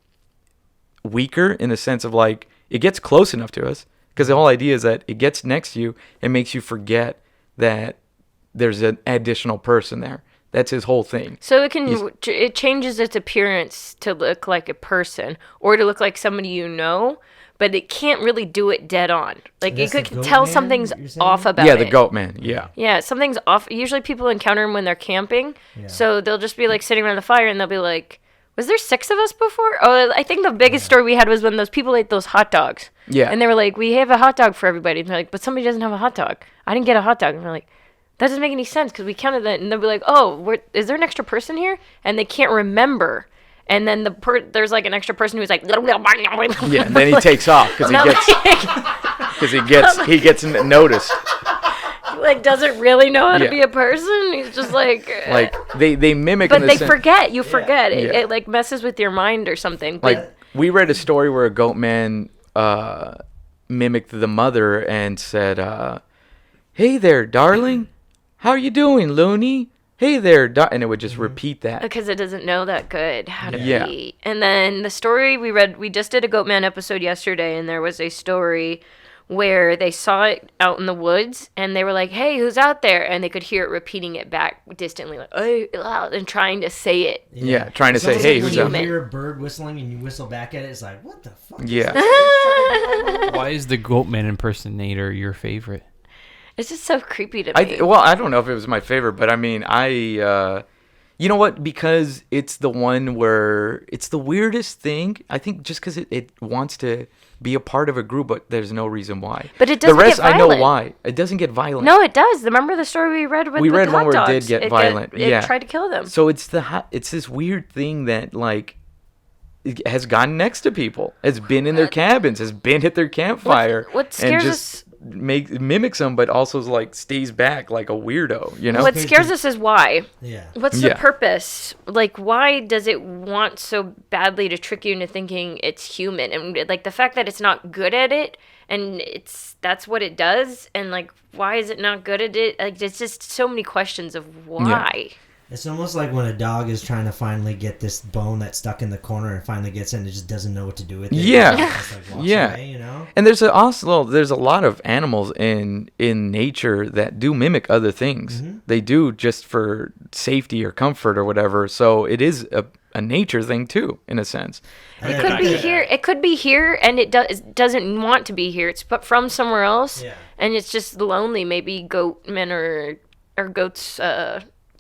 weaker in the sense of like it gets close enough to us, because the whole idea is that it gets next to you and makes you forget that there's an additional person there. That's his whole thing. So it changes its appearance to look like a person or to look like somebody you know, but it can't really do it dead on. Like, That's you the could goat tell man, something's you're saying? off about Yeah, it. the goat man. Yeah. Yeah, something's off. Usually people encounter him when they're camping. Yeah. So they'll just be like sitting around the fire and they'll be like, was there 6 of us before? Oh, I think the biggest story we had was when those people ate those hot dogs. Yeah. And they were like, we have a hot dog for everybody. And they're like, but somebody doesn't have a hot dog. I didn't get a hot dog. And we're like, that doesn't make any sense because we counted that. And they'll be like, oh, is there an extra person here? And they can't remember. And then there's like an extra person who's like, Yeah, and then he takes off because he gets noticed. like doesn't really know how to Yeah. be a person. He's just like They mimic. but in the they sen- forget. You forget. It, Yeah. it like messes with your mind or something. But Like we read a story where a goat man mimicked the mother and said, "Hey there, darling, how are you doing, Looney? Hey there, and it would just repeat that. because it doesn't know that good how to Yeah. be. And then the story we read, we just did a Goatman episode yesterday, and there was a story where they saw it out in the woods, and they were like, "Hey, who's out there?" And they could hear it repeating it back distantly, like "Hey," loud, and trying to say it. Yeah, trying to It's say, almost "Hey, like who's when out?" you human. hear a bird whistling and you whistle back at it, it's like, what the fuck? Yeah. Why is the Goatman impersonator your favorite? It's just so creepy to me. Well, I don't know if it was my favorite, but I mean, you know what? Because it's the one where it's the weirdest thing. I think just because it wants to be a part of a group, but there's no reason why. But it The doesn't rest, get I know violent. why. It doesn't get violent. No, it does. Remember the story we read with We the read hot one where it dogs? did get violent. It Yeah. tried to kill them. So it's it's this weird thing that like it has gotten next to people. Has been in their cabins. Has been at their campfire. What scares and us- just mimics them, but also like stays back like a weirdo. You know. What scares us is why. Yeah. What's the Yeah. purpose? Like, why does it want so badly to trick you into thinking it's human? And like the fact that it's not good at it, and that's what it does, and like why is it not good at it? Like, there's just so many questions of why. It's almost like when a dog is trying to finally get this bone that's stuck in the corner and finally gets it and it just doesn't know what to do with it. Yeah. It just, like, walks Yeah. away, you know? And there's a lot of animals in nature that do mimic other things. Mm-hmm. They do just for safety or comfort or whatever. So it is a nature thing too, in a sense. It could be here. It could be here, and it doesn't want to be here. It's but from somewhere else, Yeah. and it's just lonely. Maybe goat men or goats.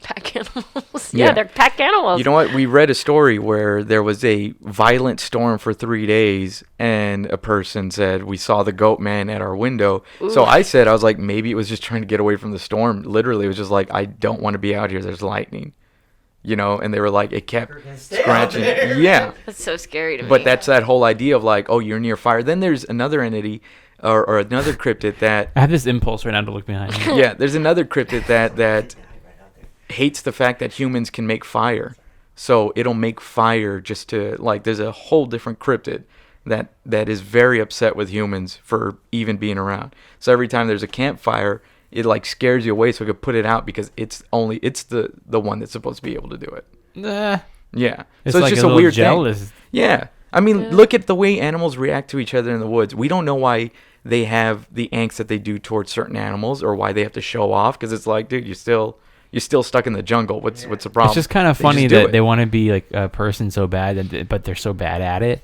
Pack animals. Yeah, Yeah. they're pack animals. You know what? We read a story where there was a violent storm for 3 days, and a person said, "We saw the goat man at our window." So I was like, maybe it was just trying to get away from the storm. Literally, it was just like, I don't want to be out here. There's lightning. You know, and they were like, it kept Stay out scratching. there. Yeah. That's so scary to me. But that's that whole idea of like, oh, you're near fire. Then there's another entity or another cryptid that, I have this impulse right now to look behind me. yeah, there's another cryptid that hates the fact that humans can make fire. So it'll make fire just to, like, there's a whole different cryptid that is very upset with humans for even being around. So every time there's a campfire, it like scares you away so it could put it out because it's the one that's supposed to be able to do it. Yeah. It's so it's like just a a little weird jealous. thing. Yeah. I mean, look at the way animals react to each other in the woods. We don't know why they have the angst that they do towards certain animals or why they have to show off because it's like, dude, you're still stuck in the jungle. What's the problem? It's just kind of They funny just do that it. they want to be like a person so bad, but they're so bad at it.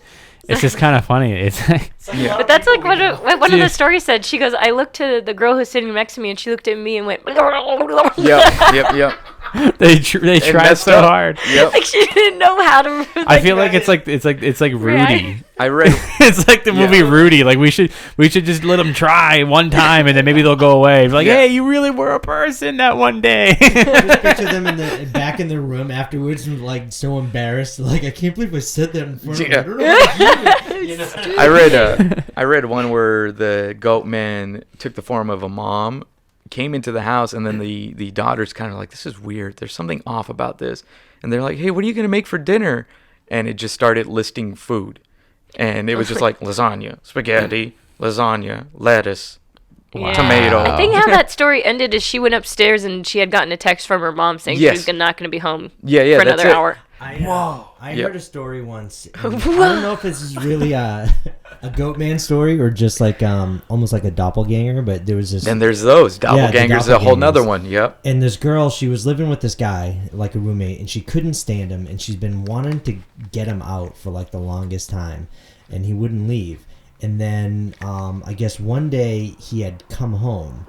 It's just kind of funny. It's like, Yeah. But that's like what one of the Yeah. stories said. She goes, I looked to the girl who's sitting next to me, and she looked at me and went, Yep. they tried messed so up. hard. Yep. like she didn't know how to. I feel like it's like Rudy. Right. I read. It's like the movie Rudy. Like we should just let them try one time and then maybe they'll go away. Like, Yeah. hey, you really were a person that one day. Just picture them back in their room afterwards and like so embarrassed. Like, I can't believe I said that in front of Yeah. them. I don't know what to do. You know? I read one where the goat man took the form of a mom, came into the house, and then the daughter's kind of like, this is weird. There's something off about this. And they're like, hey, what are you going to make for dinner? And it just started listing food. And it was just like lasagna, spaghetti, lasagna, lettuce, tomato. I think how that story ended is she went upstairs and she had gotten a text from her mom saying Yes. she was not going to be home Yeah, for that's another it. hour. I Yep. heard a story once. and I don't know if this is really a goat man story or just like almost like a doppelganger, but there was this. And there's those. Doppelgangers, a whole nother one. Yep. And this girl, she was living with this guy, like a roommate, and she couldn't stand him, and she's been wanting to get him out for like the longest time, and he wouldn't leave. And then I guess one day he had come home,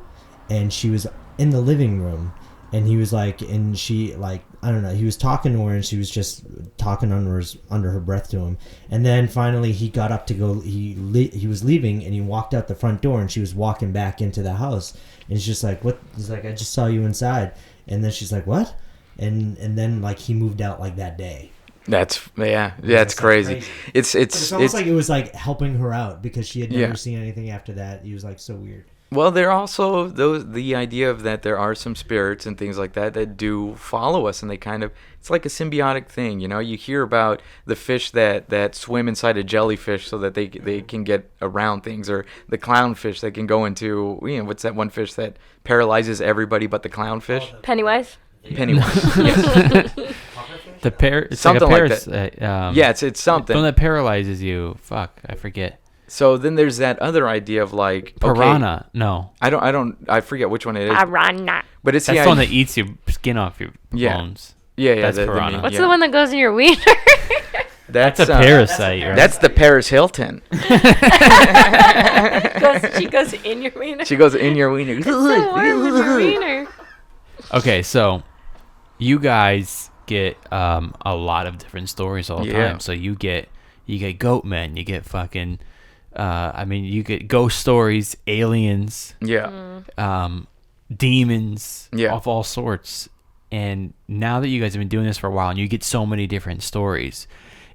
and she was in the living room, and he was like, and she like, I don't know, he was talking to her, and she was just talking under her breath to him. And then finally he got up to go. He was leaving, and he walked out the front door, and she was walking back into the house. And he's just like, what? He's like, I just saw you inside. And then she's like, what? And then like he moved out like that day. That's crazy. It's almost like it was like helping her out because she had never seen anything after that. He was like so weird. Well, there are also the idea of that there are some spirits and things like that do follow us, and they kind of, it's like a symbiotic thing, you know. You hear about the fish that swim inside a jellyfish so that they can get around things, or the clownfish that can go into, you know, what's that one fish that paralyzes everybody but the clownfish? Pennywise. Yes. It's something like a like that. Yeah, it's something. The one that paralyzes you. Fuck, I forget. So then there's that other idea of like piranha. Okay, no, I forget which one it is. Piranha. But it's that's the one that eats your skin off your bones. Yeah, that's piranha. What's the one that goes in your wiener? That's a parasite, right? That's the Paris Hilton. She goes in your wiener. She goes in your wiener. It's so warm with your wiener. Okay, so you guys get a lot of different stories all the time. So you get goat men, you get fucking you get ghost stories, aliens, demons, of all sorts. And now that you guys have been doing this for a while and you get so many different stories,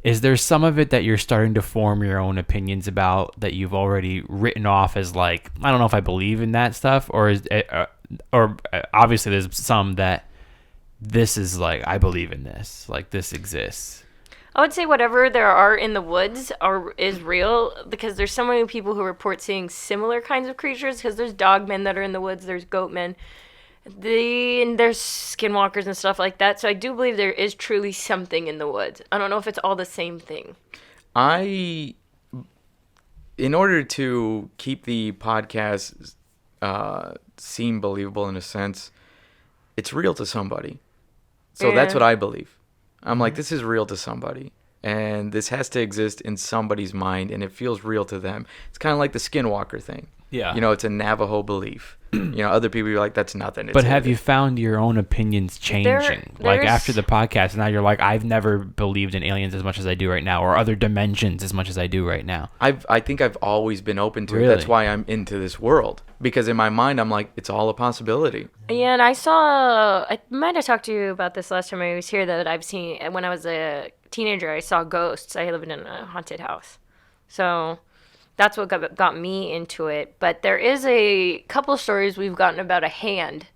is there some of it that you're starting to form your own opinions about that you've already written off as like, I don't know if I believe in that stuff, or obviously there's some that this is like, I believe in this, like this exists? I would say whatever there are in the woods is real, because there's so many people who report seeing similar kinds of creatures, because there's dogmen that are in the woods, there's goatmen, and there's skinwalkers and stuff like that. So I do believe there is truly something in the woods. I don't know if it's all the same thing. In order to keep the podcast seem believable in a sense, it's real to somebody. So that's what I believe. I'm like, this is real to somebody, and this has to exist in somebody's mind, and it feels real to them. It's kind of like the skinwalker thing. Yeah. You know, it's a Navajo belief. You know, other people are like, that's nothing. But have you found your own opinions changing? Like after the podcast, now you're like, I've never believed in aliens as much as I do right now, or other dimensions as much as I do right now. I think I've always been open to it. That's why I'm into this world. Because in my mind, I'm like, it's all a possibility. Yeah, and I might have talked to you about this last time I was here, that I've seen, when I was a teenager, I saw ghosts. I lived in a haunted house. So that's what got me into it. But there is a couple of stories we've gotten about a hand,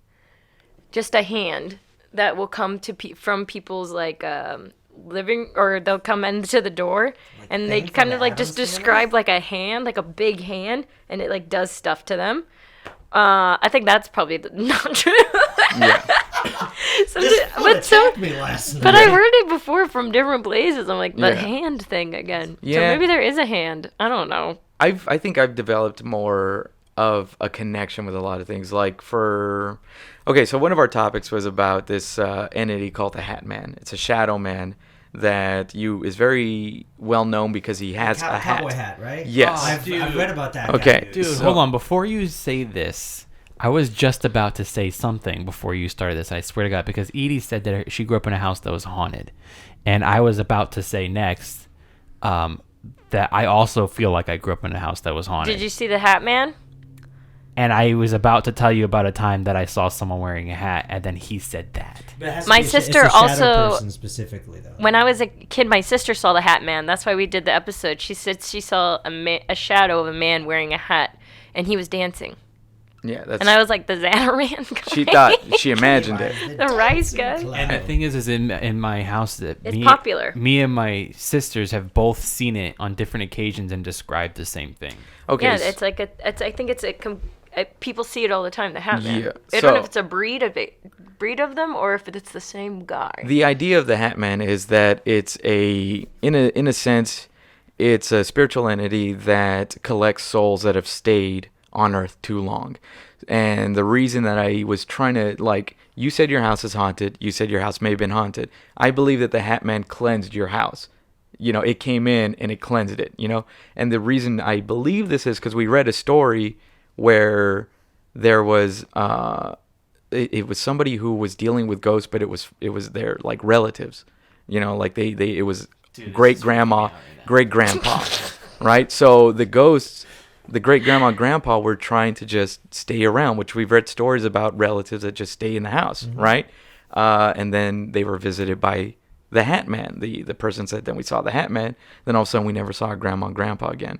just a hand, that will come from people's like living, or they'll come into the door, like, and they kind of like just describe like a hand, like a big hand, and it like does stuff to them. I think that's probably not true. Yeah. But I heard it before from different places. I'm like, the hand thing again. Yeah. So maybe there is a hand. I don't know. I think I've developed more of a connection with a lot of things. Like so one of our topics was about this entity called the Hat Man. It's a shadow man that is very well known because he has a hat. Cowboy hat, right? Yes. Oh, I've read about that. Okay. Dude, hold on. Before you say this, I was just about to say something before you started this. I swear to God, because Edie said that she grew up in a house that was haunted. And I was about to say next that I also feel like I grew up in a house that was haunted. Did you see the Hat Man? And I was about to tell you about a time that I saw someone wearing a hat, and then he said that. My sister also, person specifically, though. When I was a kid, my sister saw the Hat Man. That's why we did the episode. She said she saw a shadow of a man wearing a hat, and he was dancing. Yeah, and I was like, the Xanaran guy? She imagined it. The rice guy. And the thing is in my house, that it's popular. Me and my sisters have both seen it on different occasions and described the same thing. Okay. Yeah, it's like I think it's people see it all the time. The Hat Man. Yeah. I don't know if it's a breed of them or if it's the same guy. The idea of the Hat Man is that it's in a sense, it's a spiritual entity that collects souls that have stayed on Earth too long. And the reason that I was trying to, like, you said your house is haunted. You said your house may have been haunted. I believe that the Hat Man cleansed your house. it came in and it cleansed it, And the reason I believe this is because we read a story where there was it was somebody who was dealing with ghosts, but it was their like relatives, like it was great grandma, great grandpa, right? So the ghosts, the great grandma and grandpa were trying to just stay around, which we've read stories about relatives that just stay in the house, right? And then they were visited by the Hat Man. The person said, then we saw the Hat Man. Then all of a sudden we never saw grandma and grandpa again.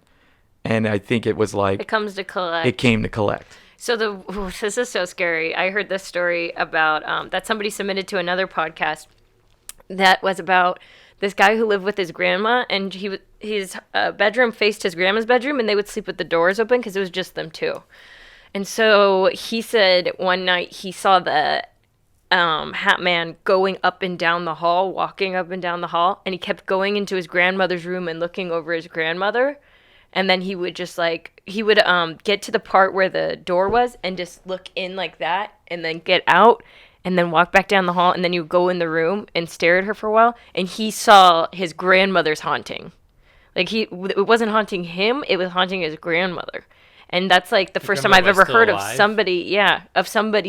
And I think it was like... It comes to collect. It came to collect. So this is so scary. I heard this story about that somebody submitted to another podcast that was about this guy who lived with his grandma, and his bedroom faced his grandma's bedroom, and they would sleep with the doors open because it was just them two. And so he said one night he saw the Hat Man going up and down the hall, walking up and down the hall, and he kept going into his grandmother's room and looking over his grandmother. And then he would just get to the part where the door was and just look in like that and then get out and then walk back down the hall. And then he would go in the room and stare at her for a while. And he saw his grandmother's haunting. Like it wasn't haunting him. It was haunting his grandmother. And that's like the first time I've ever heard of somebody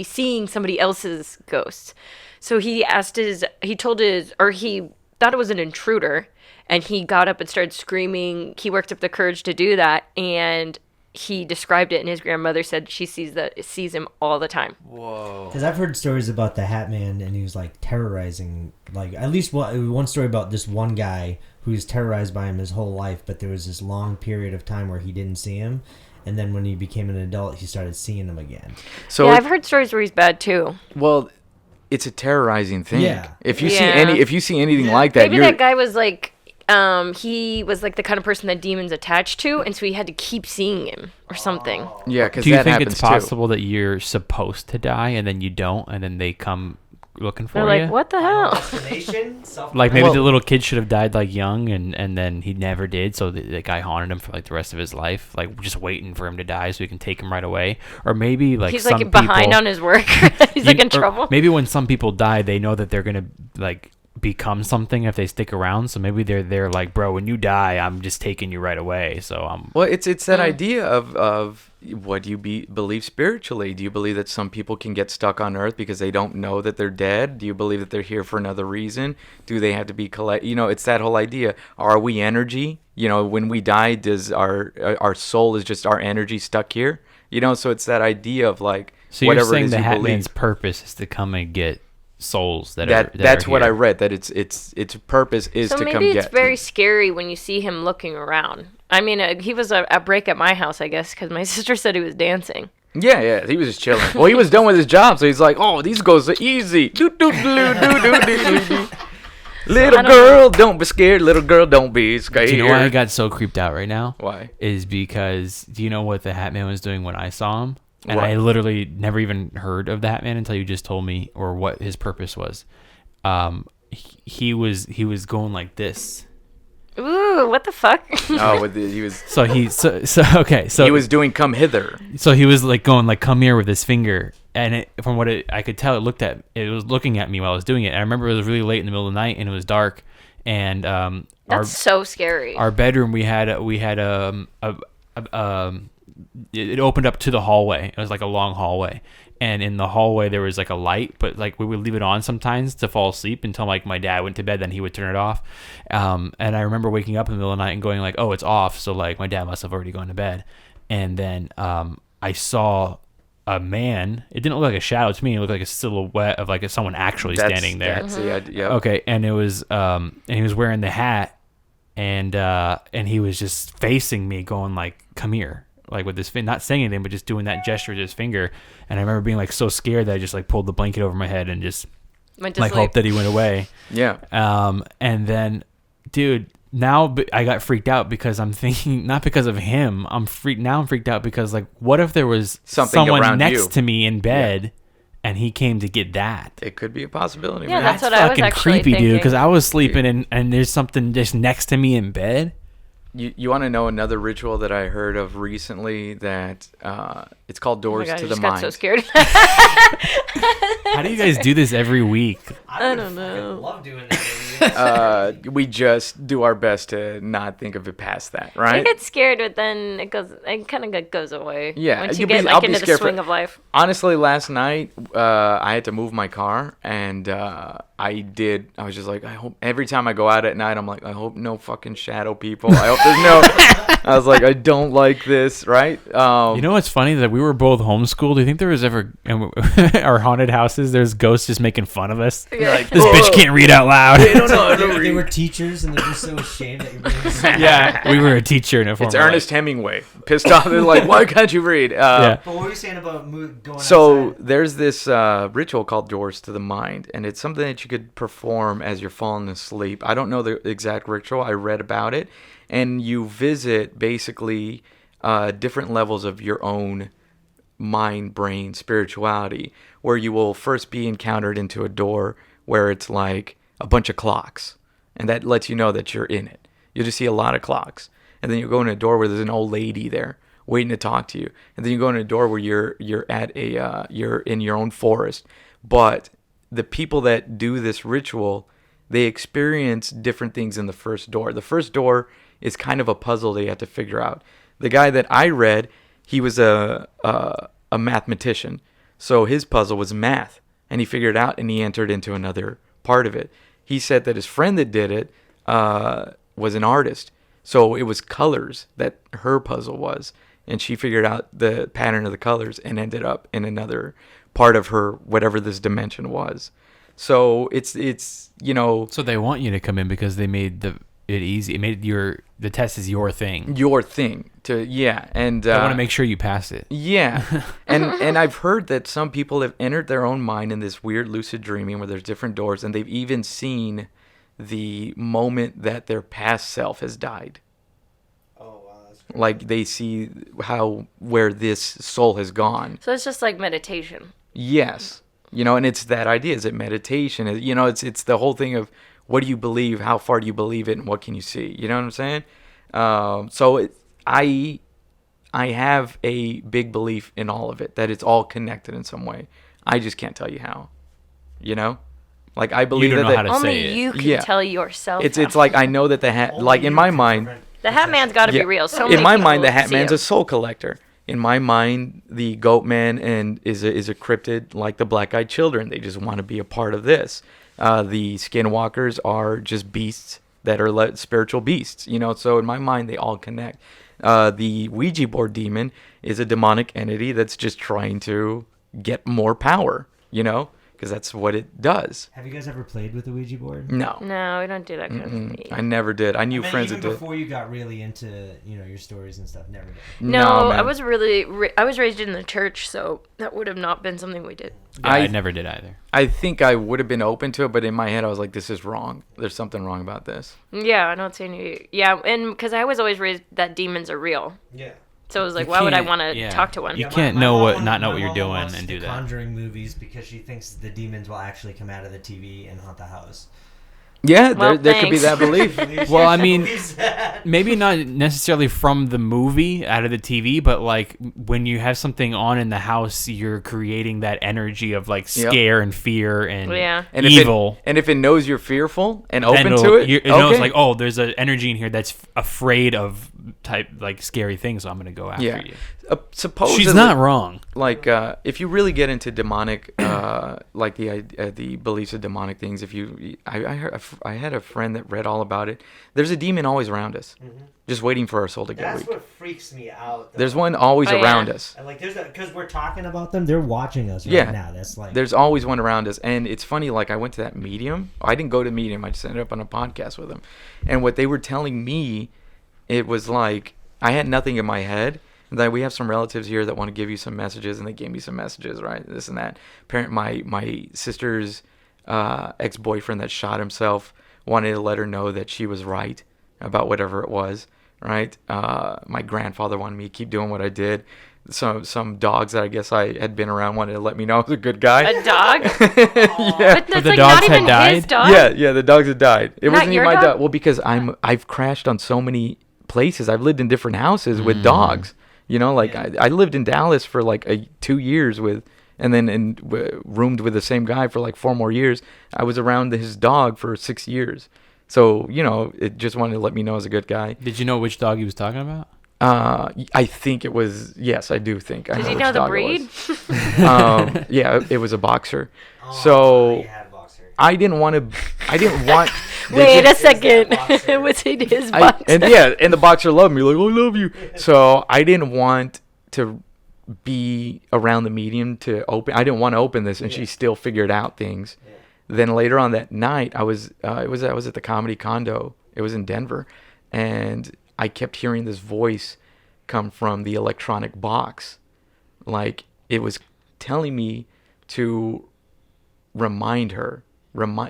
seeing somebody else's ghost. So he thought it was an intruder. And he got up and started screaming. He worked up the courage to do that, and he described it. And his grandmother said she sees him all the time. Whoa! Because I've heard stories about the Hat Man, and he was like terrorizing. Like at least one story about this one guy who was terrorized by him his whole life, but there was this long period of time where he didn't see him, and then when he became an adult, he started seeing him again. So yeah, I've heard stories where he's bad too. Well, it's a terrorizing thing. Yeah. If you see anything like that, maybe that guy was like. He was like the kind of person that demons attached to, and so he had to keep seeing him or something. Yeah, because do you think it's possible that you're supposed to die and then you don't, and then they come looking for you? They're like, what the hell? Like maybe the little kid should have died like young, and then he never did, so the guy haunted him for like the rest of his life, like just waiting for him to die so he can take him right away. Or maybe like he's like behind on his work. He's like in trouble. Maybe when some people die, they know that they're gonna like become something if they stick around, so maybe they're like, bro, when you die, I'm just taking you right away. So well, it's that idea of what do you believe spiritually? Do you believe that some people can get stuck on earth because they don't know that they're dead? Do you believe that they're here for another reason? Do they have to be it's that whole idea. Are we energy? When we die, does our soul is just our energy stuck here? So it's that idea of like, so you're saying the Hat Man's purpose is to come and get souls that's what I read, that its purpose is to come get. So maybe it's very scary when you see him looking around. I mean, he was at break at my house, I guess, because my sister said he was dancing. Yeah, he was just chilling. Well, he was done with his job, so he's like, oh, these ghosts are easy. Little girl, don't be scared. Little girl, don't be scared. Do you know why I got so creeped out right now? Why? Is because, do you know what the Hat Man was doing when I saw him? And what? I literally never even heard of the Hat Man until you just told me, or what his purpose was. He was going like this. Ooh, what the fuck? Oh, he was. So he was doing come hither. So he was like going like come here with his finger, and from what I could tell, it was looking at me while I was doing it. And I remember it was really late in the middle of the night and it was dark, and that's so scary. Our bedroom we had it opened up to the hallway. It was like a long hallway, and in the hallway there was like a light, but like we would leave it on sometimes to fall asleep until like my dad went to bed, then he would turn it off. And I remember waking up in the middle of the night and going like, oh, it's off, so like my dad must have already gone to bed. And then I saw a man. It didn't look like a shadow to me. It looked like a silhouette of like someone actually standing there. That's the idea. Okay, and it was and he was wearing the hat, and he was just facing me going like, come here, like with his not saying anything, but just doing that gesture with his finger. And I remember being like so scared that I just like pulled the blanket over my head and just like hoped that he went away. Yeah. And then, dude, now I got freaked out because I'm thinking, not because of him. I'm freaked out because like, what if there was someone next to me in bed, and he came to get that? It could be a possibility. Yeah, man. that's what I was actually creepy, thinking. dude. Because I was sleeping and there's something just next to me in bed. You want to know another ritual that I heard of recently that it's called Doors to the Mind. I got so scared. How do you guys do this every week? I don't know. love doing that. we just do our best to not think of it past that, I right? get scared, but then it kind of goes away. Yeah, once you you'll get be- I'll be into the scared for- swing of life. Honestly, last night I had to move my car, and I was just like, I hope every time I go out at night, I'm like, I hope no fucking shadow people. I hope there's no. I was like, I don't like this, right? You know what's funny? That we were both homeschooled. Do you think there was ever in our haunted houses? There's ghosts just making fun of us. Like, this bitch can't read out loud. They were teachers and they're just so ashamed that you're being so Yeah, we were a teacher in a former It's Ernest life. Hemingway. Pissed off. They're like, why can't you read? Yeah. But what were you saying about going So outside? there's this ritual called Doors to the Mind, and it's something that you could perform as you're falling asleep. I don't know the exact ritual. I read about it, and you visit basically different levels of your own mind, brain, spirituality, where you will first be encountered into a door where it's like a bunch of clocks, and that lets you know that you're in it. You'll just see a lot of clocks, and then you go in a door where there's an old lady there waiting to talk to you, and then you go in a door where you're at you're in your own forest. But the people that do this ritual, they experience different things in the first door. The first door is kind of a puzzle they have to figure out. The guy that I read, he was a mathematician, so his puzzle was math, and he figured it out, and he entered into another part of it. He said that his friend that did it was an artist, so it was colors that her puzzle was, and she figured out the pattern of the colors and ended up in another part of her whatever this dimension was. So it's So they want you to come in because they made it easy. It made the test is your thing. your thing to and They want to make sure you pass it. Yeah. And I've heard that some people have entered their own mind in this weird lucid dreaming where there's different doors, and they've even seen the moment that their past self has died. Oh, wow, that's crazy. Like they see where this soul has gone. So it's just like meditation. Yes. And it's that idea. Is it meditation? It's the whole thing of what do you believe? How far do you believe it? And what can you see? You know what I'm saying? I have a big belief in all of it, that it's all connected in some way. I just can't tell you how. Like I believe don't know that how to say Only it. you can Yeah. tell yourself. it's how. like I know that the hat, Only like in you my can mind, prevent The Hat Man's got to Yeah. be real. So in many my mind, people the Hat see Man's him. a soul collector. In my mind, the Goat Man is a cryptid like the Black Eyed Children. They just want to be a part of this. The Skinwalkers are just beasts that are spiritual beasts. So in my mind, they all connect. The Ouija board demon is a demonic entity that's just trying to get more power. Because that's what it does. Have you guys ever played with the Ouija board? No. No, we don't do that kind of thing. I never did. I knew friends even that did. before you got really into your stories and stuff, never did. No, man. I was I was raised in the church, so that would have not been something we did. Yeah, I never did either. I think I would have been open to it, but in my head, I was like, this is wrong. There's something wrong about this. Yeah, I don't see any. Yeah, and because I was always raised that demons are real, Yeah. so it was like, You why would I can't- want to yeah. talk to one? You can't know not what you're doing watches and the do that. Conjuring movies because she thinks the demons will actually come out of the TV and haunt the house. Yeah, Well, there could be thanks. that belief. Well, I mean, Believes that. maybe not necessarily from the movie out of the TV, but like when you have something on in the house, you're creating that energy of like Yep. scare and fear and Yeah. And evil. If it knows you're fearful and Then open to it, it knows okay. like, oh, there's an energy in here that's afraid of type like scary things, so I'm gonna go after yeah. you. Supposedly, She's not wrong. Like if you really get into demonic, like the beliefs of demonic things, I had a friend that read all about it. There's a demon always around us, just waiting for our soul to get That's weak. what freaks me out. though. There's one always Oh, yeah. around us. And, like there's because we're talking about them, they're watching us right Yeah. now. That's like There's always one around us. And it's funny, like I went to that medium. I didn't go to medium. I just ended up on a podcast with them. And what they were telling me, it was like I had nothing in my head. And then we have some relatives here that want to give you some messages, and they gave me some messages, right? This and that. My sister's ex-boyfriend that shot himself wanted to let her know that she was right about whatever it was, right? My grandfather wanted me to keep doing what I did. Some dogs that I guess I had been around wanted to let me know I was a good guy. A dog? Yeah. But that's the like dogs not had even his died? dog. Yeah, the dogs had died. It Not wasn't even your my dog? dog. Well, because I've crashed on so many places. I've lived in different houses with dogs. Like I lived in Dallas for like 2 years with and then roomed with the same guy for like 4 more years. I was around his dog for 6 years. So, it just wanted to let me know I was a good guy. Did you know which dog he was talking about? I think it was, yes, I do think. Did you know the breed? Yeah, it was a boxer. So I didn't want. Wait a second. Was it his boxer? And the boxer loved me. Like, I love you. So I didn't want to be around the medium to open. I didn't want to open this, and she still figured out things. Yeah. Then later on that night, I was at the Comedy Condo. It was in Denver, and I kept hearing this voice come from the electronic box, like it was telling me to remind her.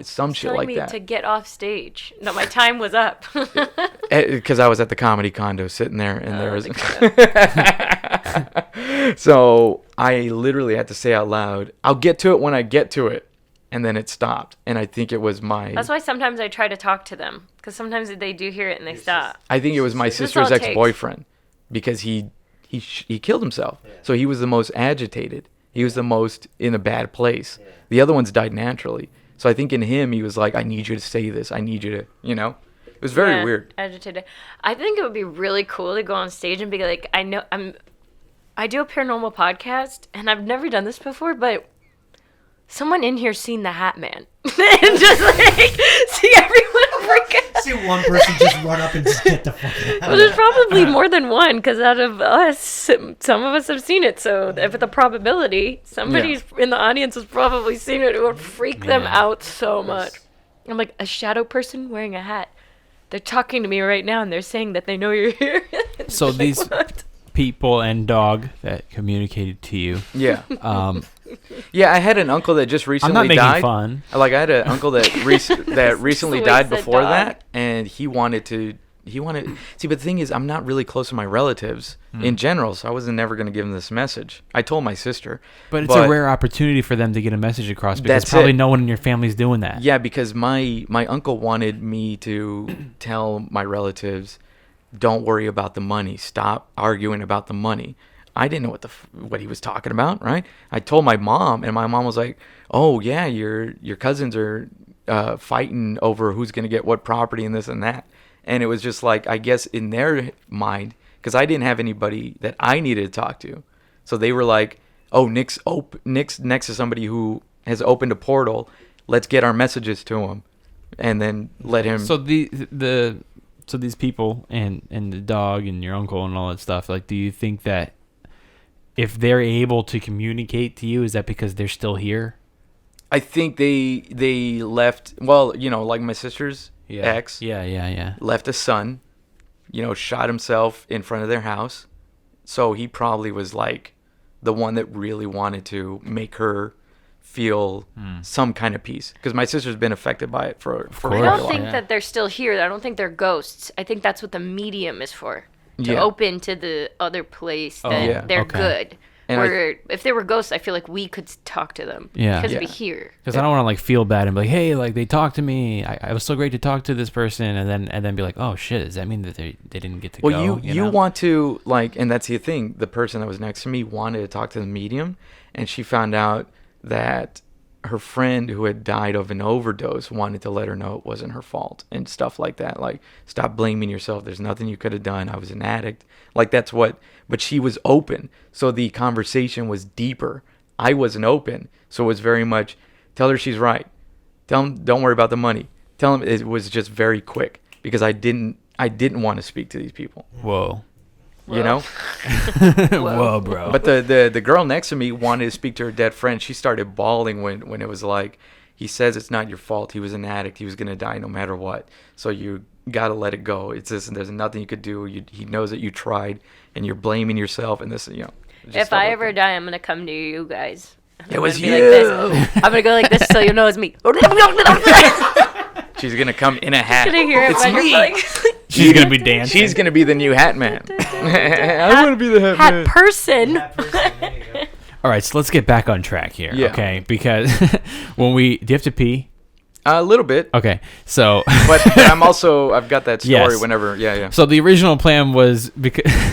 Some shit like that. To get off stage. No, my time was up. Because I was at the Comedy Condo sitting there, and there was. So I literally had to say out loud, "I'll get to it when I get to it," and then it stopped. And I think it was my. That's why sometimes I try to talk to them, because sometimes they do hear it and they stop. I think it was my sister's ex-boyfriend, because he killed himself. Yeah. So he was the most agitated. He was the most in a bad place. Yeah. The other ones died naturally. So I think in him, he was like, I need you to say this. I need you to, It was very weird. Agitated. I think it would be really cool to go on stage and be like, I do a paranormal podcast, and I've never done this before, but someone in here's seen the Hat Man. And just like, see everyone freak out. See one person just run up and just get the fuck out. Well, there's probably more than one, because out of us, some of us have seen it. So if it's a probability, somebody in the audience has probably seen it. It would freak them out so much. I'm like, a shadow person wearing a hat. They're talking to me right now, and they're saying that they know you're here. So these people and dog that communicated to you. Yeah. Yeah, I had an uncle that just recently I'm not died. making fun. Like, I had an uncle that recently died before that, and he wanted. See, but the thing is, I'm not really close to my relatives in general, so I wasn't never going to give them this message. I told my sister. But it's a rare opportunity for them to get a message across, because probably no one in your family's doing that. Yeah, because my uncle wanted me to tell my relatives, don't worry about the money. Stop arguing about the money. I didn't know what he was talking about, right? I told my mom, and my mom was like, "Oh yeah, your cousins are fighting over who's gonna get what property and this and that." And it was just like, I guess in their mind, because I didn't have anybody that I needed to talk to, so they were like, "Oh, Nick's next to somebody who has opened a portal. Let's get our messages to him, and then let him." So so these people and the dog and your uncle and all that stuff, like, do you think that if they're able to communicate to you, is that because they're still here? I think they left, well, like my sister's ex. Yeah. Left a son, shot himself in front of their house. So he probably was like the one that really wanted to make her feel some kind of peace, because my sister's been affected by it for I don't think that they're still here. I don't think they're ghosts. I think that's what the medium is for. To open to the other place that they're good. And if they were ghosts, I feel like we could talk to them. Yeah. Because we hear. Because I don't want to feel bad and be like, hey, they talked to me. I was so great to talk to this person, and then be like, oh shit, does that mean that they didn't get to go? Well, you want to and that's the thing. The person that was next to me wanted to talk to the medium, and she found out that her friend who had died of an overdose wanted to let her know it wasn't her fault and stuff like that. Like, stop blaming yourself. There's nothing you could have done. I was an addict. Like, but she was open. So the conversation was deeper. I wasn't open. So it was very much, tell her she's right. Tell him, don't worry about the money. Tell him. It was just very quick, because I didn't want to speak to these people. Whoa. Whoa, bro. But the girl next to me wanted to speak to her dead friend. She started bawling when it was like, he says it's not your fault. He was an addict. He was going to die no matter what. So you got to let it go. It's this, and there's nothing you could do. He knows that you tried, and you're blaming yourself. And this, if I ever die, I'm going to come to you guys. It was you. I'm going to go like this so you know it's me. She's going to come in a hat. Gonna hear it's me. She's going to be dancing. She's going to be the new Hat Man. I want to be the Hat Man. Person. All right, so let's get back on track here, okay? Because do you have to pee? A little bit. Okay, so but I've got that story Yes. whenever. Yeah. So the original plan was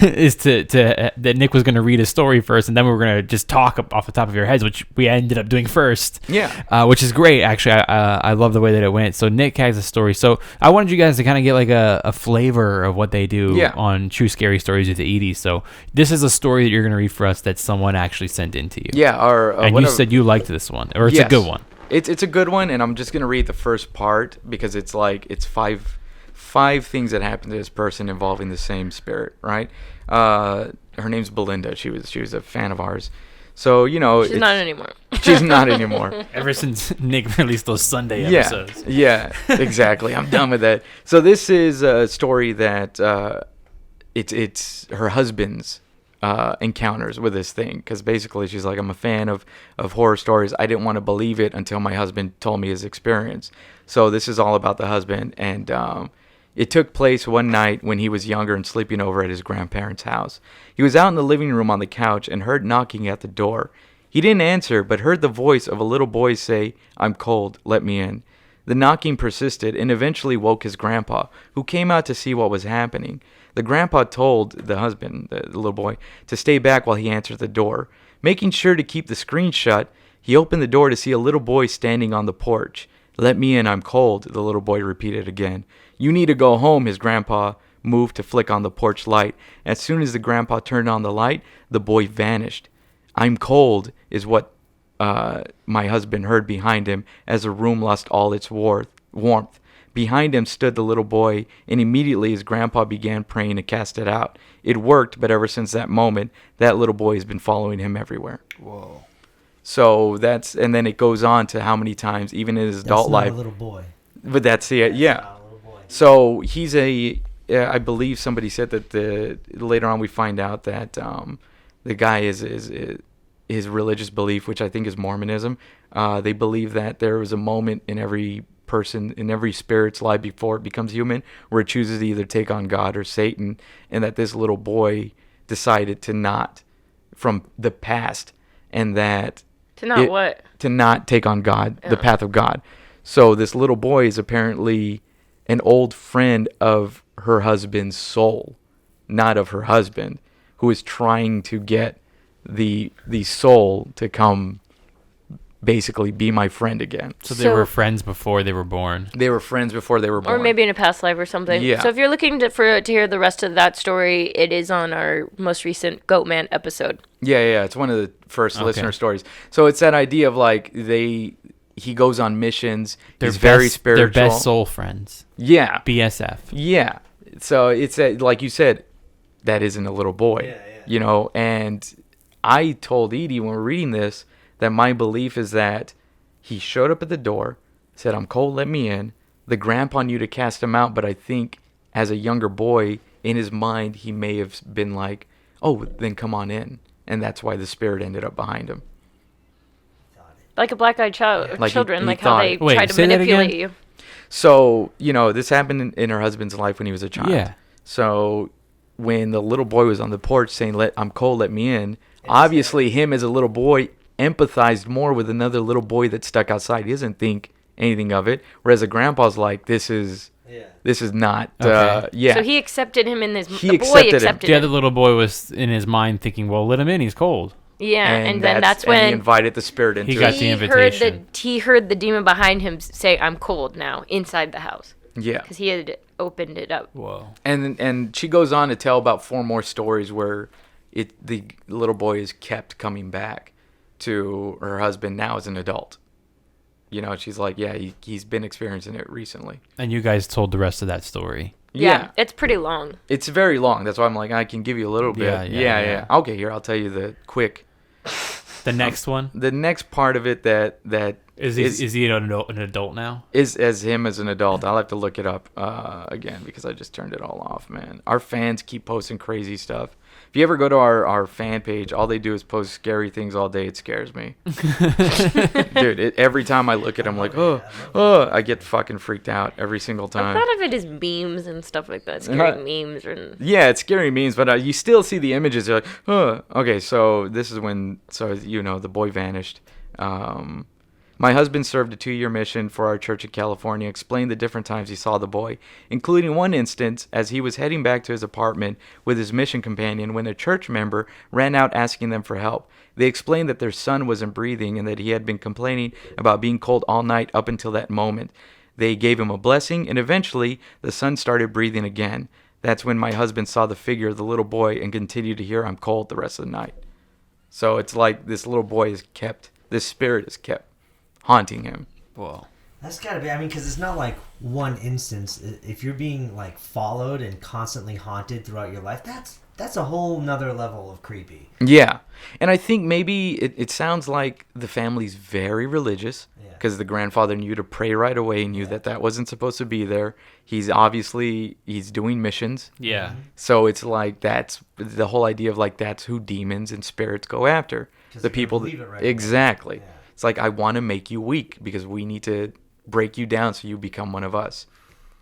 is to that Nick was going to read a story first, and then we were going to just talk off the top of your heads, which we ended up doing first. Yeah. Which is great, actually. I love the way that it went. So Nick has a story. So I wanted you guys to kind of get like a flavor of what they do on True Scary Stories with Edi. So this is a story that you're going to read for us that someone actually sent in to you. Yeah. And you said you liked this one, or it's a good one. It's a good one, and I'm just gonna read the first part because it's five things that happened to this person involving the same spirit, right? Her name's Belinda. She was a fan of ours, so she's not anymore. She's not anymore. Ever since Nick released those Sunday episodes. Yeah, exactly. I'm done with that. So this is a story that it's her husband's encounters with this thing, because basically she's like, I'm a fan of horror stories. I didn't want to believe it until my husband told me his experience. So this is all about the husband, and it took place one night when he was younger and sleeping over at his grandparents' house. He was out in the living room on the couch and heard knocking at the door. He didn't answer, but heard the voice of a little boy say, "I'm cold, let me in." The knocking persisted and eventually woke his grandpa, who came out to see what was happening. The grandpa told the husband, the little boy, to stay back while he answered the door. Making sure to keep the screen shut, he opened the door to see a little boy standing on the porch. "Let me in, I'm cold," the little boy repeated again. "You need to go home," his grandpa moved to flick on the porch light. As soon as the grandpa turned on the light, the boy vanished. "I'm cold," is what my husband heard behind him as the room lost all its warmth. Behind him stood the little boy, and immediately his grandpa began praying to cast it out. It worked, but ever since that moment, that little boy has been following him everywhere. Whoa. So and then it goes on to how many times, even in his adult life. That's not a little boy. But that's it, yeah. Not a little boy. So he's I believe somebody said that later on we find out that the guy is his religious belief, which I think is Mormonism. They believe that there is a moment in every person, in every spirit's life before it becomes human, where it chooses to either take on God or Satan, and that this little boy decided to not, from the past, and that to not take on God, the path of God. So this little boy is apparently an old friend of her husband's soul, not of her husband, who is trying to get the soul to come basically be my friend again. So they were friends before they were born. They were friends before they were born. Or maybe in a past life or something. Yeah. So if you're looking to hear the rest of that story, it is on our most recent Goatman episode. Yeah. It's one of the first listener stories. So it's that idea of like he goes on missions. He's very spiritual. They're best soul friends. Yeah. BSF. Yeah. So it's like you said, that isn't a little boy. Yeah. And I told Edi when we were reading this that my belief is that he showed up at the door, said, "I'm cold, let me in." The grandpa knew to cast him out, but I think as a younger boy, in his mind, he may have been like, "Oh, then come on in." And that's why the spirit ended up behind him. Like a black-eyed children, like how they try to manipulate you. So, this happened in her husband's life when he was a child. Yeah. So when the little boy was on the porch saying, "I'm cold, let me in," obviously him as a little boy empathized more with another little boy that's stuck outside. He doesn't think anything of it. Whereas the grandpa's like, this is not, okay. So he accepted him in this, the boy accepted him. The other little boy was in his mind thinking, well, let him in, he's cold. Yeah, and then that's when he invited the spirit into he got the invitation. He heard the demon behind him say, "I'm cold now," inside the house. Yeah. Because he had opened it up. Whoa. And she goes on to tell about 4 more stories where the little boy is kept coming back to her husband now as an adult. She's like, yeah, he's been experiencing it recently. And you guys told the rest of that story. Yeah, it's pretty long. It's very long. That's why I'm like, I can give you a little bit. Yeah. Okay, here, I'll tell you the quick. The next one? The next part of it that is he an adult now? Is as him as an adult. I'll have to look it up again because I just turned it all off, man. Our fans keep posting crazy stuff. If you ever go to our fan page, all they do is post scary things all day. It scares me. Dude, every time I look at them, like, I get fucking freaked out every single time. A lot of it is memes and stuff like that. Scary memes. Yeah, it's scary memes, but you still see the images. You're like, okay, so this is when, the boy vanished. My husband served a 2-year mission for our church in California, explained the different times he saw the boy, including one instance as he was heading back to his apartment with his mission companion when a church member ran out asking them for help. They explained that their son wasn't breathing and that he had been complaining about being cold all night up until that moment. They gave him a blessing, and eventually the son started breathing again. That's when my husband saw the figure of the little boy and continued to hear, "I'm cold," the rest of the night. So it's like this little boy this spirit is kept haunting him. Whoa. That's gotta be. I mean, because it's not like one instance. If you're being like followed and constantly haunted throughout your life, that's a whole nother level of creepy. Yeah, and I think maybe it sounds like the family's very religious because the grandfather knew to pray right away, knew that wasn't supposed to be there. He's doing missions. Yeah. So it's like that's the whole idea of like that's who demons and spirits go after. The people that, exactly. Yeah. It's like, I want to make you weak because we need to break you down so you become one of us.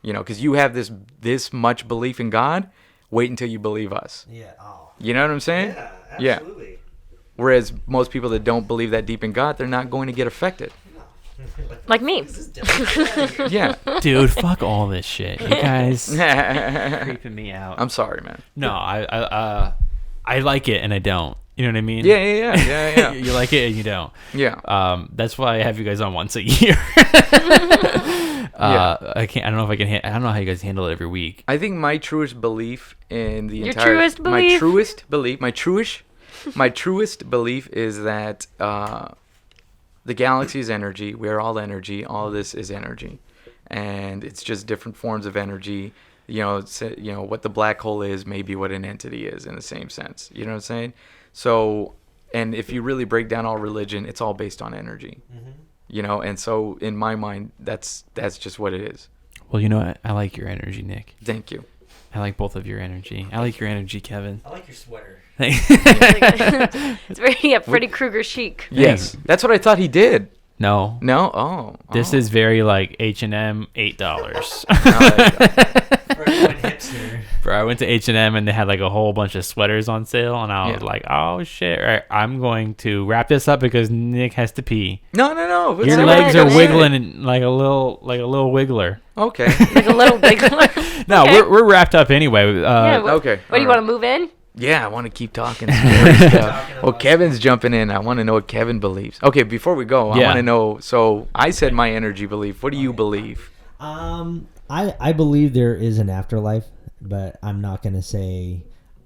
You know, because you have this much belief in God. Wait until you believe us. Yeah. Oh. You know what I'm saying? Yeah, absolutely. Yeah. Whereas most people that don't believe that deep in God, they're not going to get affected. Like me. Yeah. Dude, fuck all this shit. You guys creeping me out. I'm sorry, man. No, I like it and I don't. You know what I mean? Yeah. You like it and you don't. Yeah. That's why I have you guys on once a year. I don't know how you guys handle it every week. I think my truest belief in the Your truest belief? my truest belief is that the galaxy is energy. We're all energy. All of this is energy, and it's just different forms of energy. You know, what the black hole is, maybe what an entity is in the same sense. You know what I'm saying? So, and if you really break down all religion, it's all based on energy. Mm-hmm. You know, and so in my mind, that's just what it is. Well, you know, I like your energy, Nick. Thank you. I like both of your energy. I like your energy, Kevin. I like your sweater. It's very Freddy Krueger chic. Yes, that's what I thought he did. No. Oh. This is very like H&M, $8. Bro, I went to H&M and they had like a whole bunch of sweaters on sale, and I was like, "Oh shit! All right, I'm going to wrap this up because Nick has to pee." No. Your legs are wiggling like a little wiggler. Okay. Like a little wiggler. No, okay. we're wrapped up anyway. Okay. What do you want to move in? Yeah, I want to keep talking. Well, Kevin's jumping in. I want to know what Kevin believes. Okay, before we go, I want to know. So I said my energy belief. What do you believe? I believe there is an afterlife, but I'm not going to say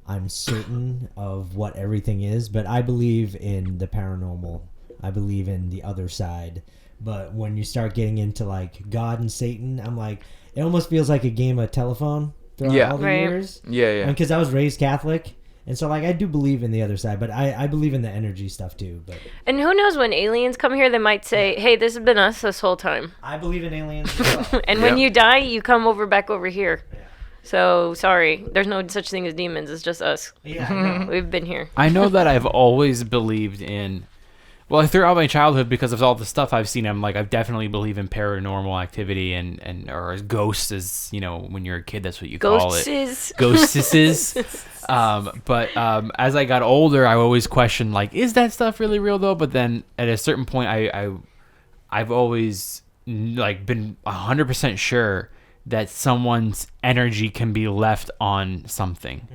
I'm certain of what everything is. But I believe in the paranormal. I believe in the other side. But when you start getting into like God and Satan, I'm like, it almost feels like a game of telephone throughout all the years. Yeah. Because I was raised Catholic. And so, like, I do believe in the other side, but I believe in the energy stuff, too. But and who knows, when aliens come here, they might say, hey, this has been us this whole time. I believe in aliens as well. And when you die, you come back over here. Yeah. So, sorry, there's no such thing as demons. It's just us. Yeah, I know. We've been here. I know that I've always believed in... Well, throughout my childhood, because of all the stuff I've seen, I definitely believe in paranormal activity and or as ghosts, as you know, when you're a kid, that's what you call it. Ghosts. But as I got older, I always questioned, like, is that stuff really real though? But then at a certain point, I've always like been 100% sure that someone's energy can be left on something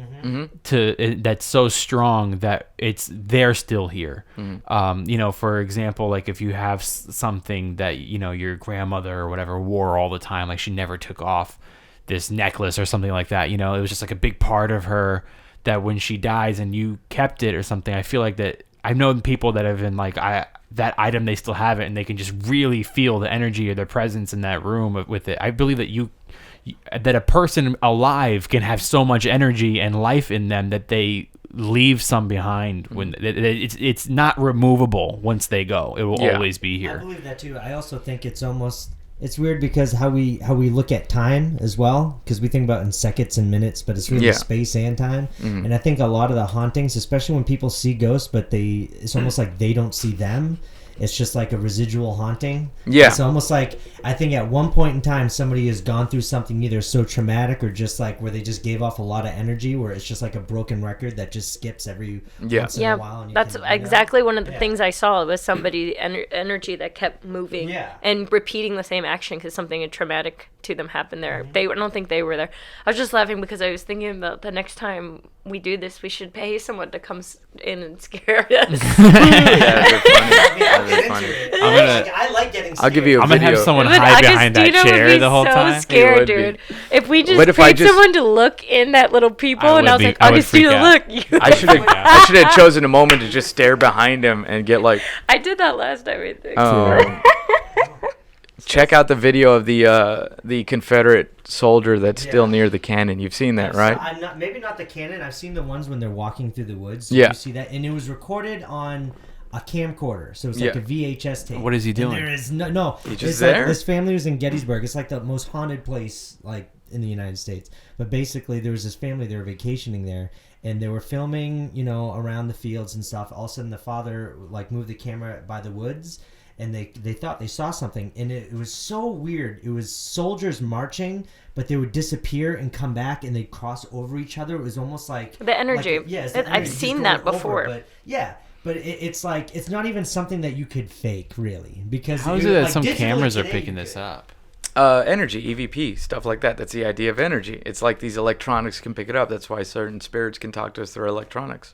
that's so strong that they're still here. You know, for example, like if you have something that, you know, your grandmother or whatever wore all the time, like she never took off this necklace or something like that, you know, it was just like a big part of her that when she dies and you kept it or something, I feel like that I've known people that have been like, that item, they still have it and they can just really feel the energy or the presence in that room with it. I believe that a person alive can have so much energy and life in them that they leave some behind when it's not removable once they go. It will always be here. I believe that too. I also think it's weird because how we look at time as well, because we think about in seconds and minutes, but it's really space and time. And I think a lot of the hauntings, especially when people see ghosts, but it's almost like they don't see them. it's just like a residual haunting. Yeah. It's almost like, I think at one point in time, somebody has gone through something either so traumatic or just like where they just gave off a lot of energy, where it's just like a broken record that just skips every once in a while. And that's exactly one of the things I saw. It was somebody energy that kept moving and repeating the same action because something traumatic to them happened there. I don't think they were there. I was just laughing because I was thinking about the next time we do this, we should pay someone to come in and scare us. That'd be funny. I like getting scared. I'll give you a I'm video. gonna have someone hide behind that chair the whole time. Scared, dude. If we just paid someone to look in that little peephole, and I was like, I'll just do the look. I should have chosen a moment to just stare behind him and get like. I did that last time, I think. Check out the video of the Confederate soldier that's still near the cannon. You've seen that, right? Maybe not the cannon. I've seen the ones when they're walking through the woods. So Yeah. You see that? And it was recorded on a camcorder. So it's like a VHS tape. What is he doing? And there is no. He's just it's there? Like this family was in Gettysburg. It's like the most haunted place like in the United States. But basically there was this family, they were vacationing there. And they were filming, around the fields and stuff. All of a sudden the father like moved the camera by the woods. And they thought they saw something, and it was so weird. It was soldiers marching, but they would disappear and come back, and they'd cross over each other. It was almost like the energy. I've seen that before. But it's like it's not even something that you could fake, really, because how is it that some cameras are picking this up? Energy, EVP, stuff like that. That's the idea of energy. It's like these electronics can pick it up. That's why certain spirits can talk to us through electronics.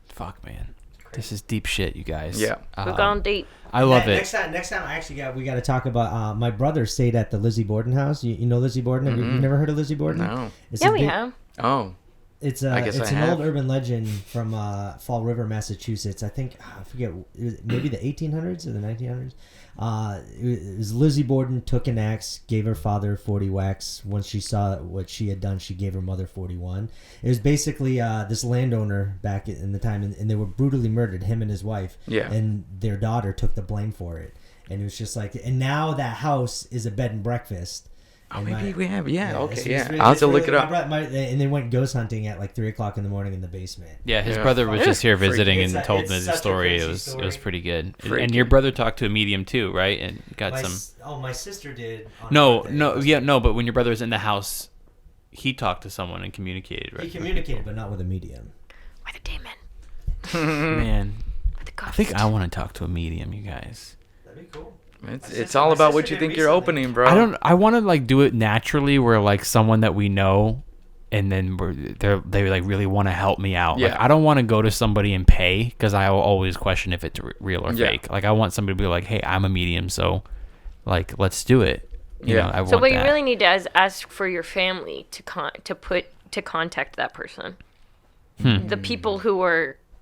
Fuck, man. This is deep shit, you guys. Yeah. We've gone deep. I love it. Next time, we got to talk about. My brother stayed at the Lizzie Borden house. You know Lizzie Borden? Have you never heard of Lizzie Borden? No. We have. Oh. It's an old urban legend from Fall River, Massachusetts. I think I forget. It was maybe the 1800s or the 1900s. It was Lizzie Borden took an axe, gave her father 40 whacks. Once she saw what she had done, she gave her mother 41. It was basically this landowner back in the time, and they were brutally murdered, him and his wife. Yeah. And their daughter took the blame for it. And it was just like, and now that house is a bed and breakfast. Oh, maybe we have. Yeah, okay, yeah. Really, I'll have to look it up. And they went ghost hunting at like 3 o'clock in the morning in the basement. Yeah, his brother was just here visiting and told me the such a story. crazy It was pretty good. Freaky. And your brother talked to a medium too, right? And got My sister did. But when your brother was in the house, he talked to someone and communicated, right? He communicated, but not with a medium. With a demon. Man, With a ghost. I think I want to talk to a medium, you guys. That'd be cool. It's all about what you think you're opening, bro. I want to like do it naturally, where like someone that we know, and then they like really want to help me out. Yeah. Like, I don't want to go to somebody and pay because I will always question if it's real or fake. Like I want somebody to be like, hey, I'm a medium, so like let's do it. You know, so what you really need to is ask for your family to contact that person. The people who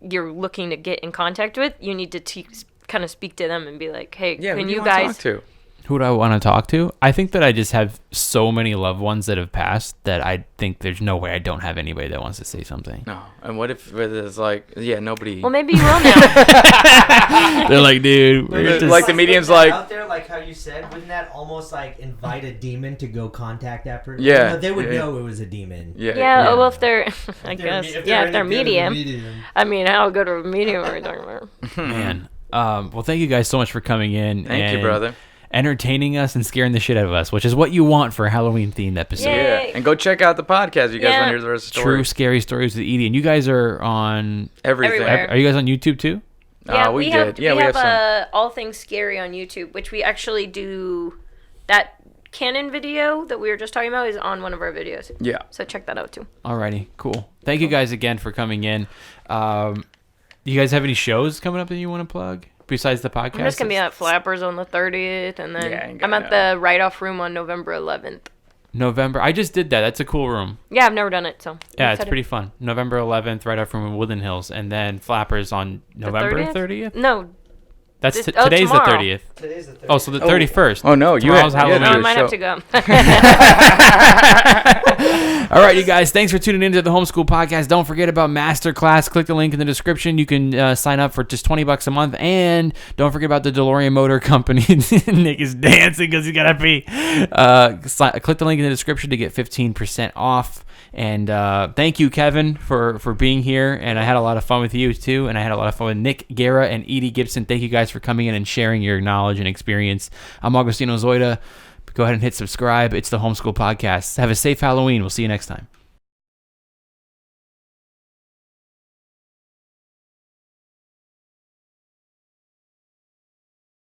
you're looking to get in contact with, you need to kind of speak to them and be like, hey, can you guys talk to? Who do I want to talk to? I think that I just have so many loved ones that have passed that I think there's no way I don't have anybody that wants to say something. No. And what if it's like, nobody. Well, maybe you will now. They're like, dude, like the medium's like out there, like how you said, wouldn't that almost like invite a demon to go contact that person? Yeah. They would know it was a demon. Yeah. Well, if they're, if they're medium. I mean, I'll go to a medium or something. Man. Well, thank you guys so much for coming in. Thank you, brother. Entertaining us and scaring the shit out of us, which is what you want for a Halloween themed episode. Yeah, and go check out the podcast. You guys want to hear the rest of the story. True Scary Stories with Edi, and you guys are on everything. Everywhere. Are you guys on YouTube too? Yeah, we did. We have some. All Things Scary on YouTube, which we actually do. That canon video that we were just talking about is on one of our videos. Yeah. So check that out too. Alrighty, cool. Thank you guys again for coming in. You guys have any shows coming up that you want to plug? Besides the podcast? I'm just going to be at Flappers on the 30th, and then I'm at the Write-Off Room on November 11th. November. I just did that. That's a cool room. Yeah, I've never done it, so. Yeah, it's pretty fun. November 11th, Write-Off Room in Woodland Hills, and then Flappers on November 30th? No. That's today's the 30th. Today's the 30th. Oh, so the 31st. Oh, no. Tomorrow's Halloween. I might have to go. All right, you guys. Thanks for tuning into the Homeschool Podcast. Don't forget about Masterclass. Click the link in the description. You can sign up for just $20 a month. And don't forget about the DeLorean Motor Company. Nick is dancing because he's got to pee. Click the link in the description to get 15% off. And thank you, Kevin, for being here. And I had a lot of fun with you, too. And I had a lot of fun with Nick Guerra and Edi Gibson. Thank you guys for coming in and sharing your knowledge and experience. I'm Augustino Zoida. Go ahead and hit subscribe. It's the Homeschool Podcast. Have a safe Halloween. We'll see you next time.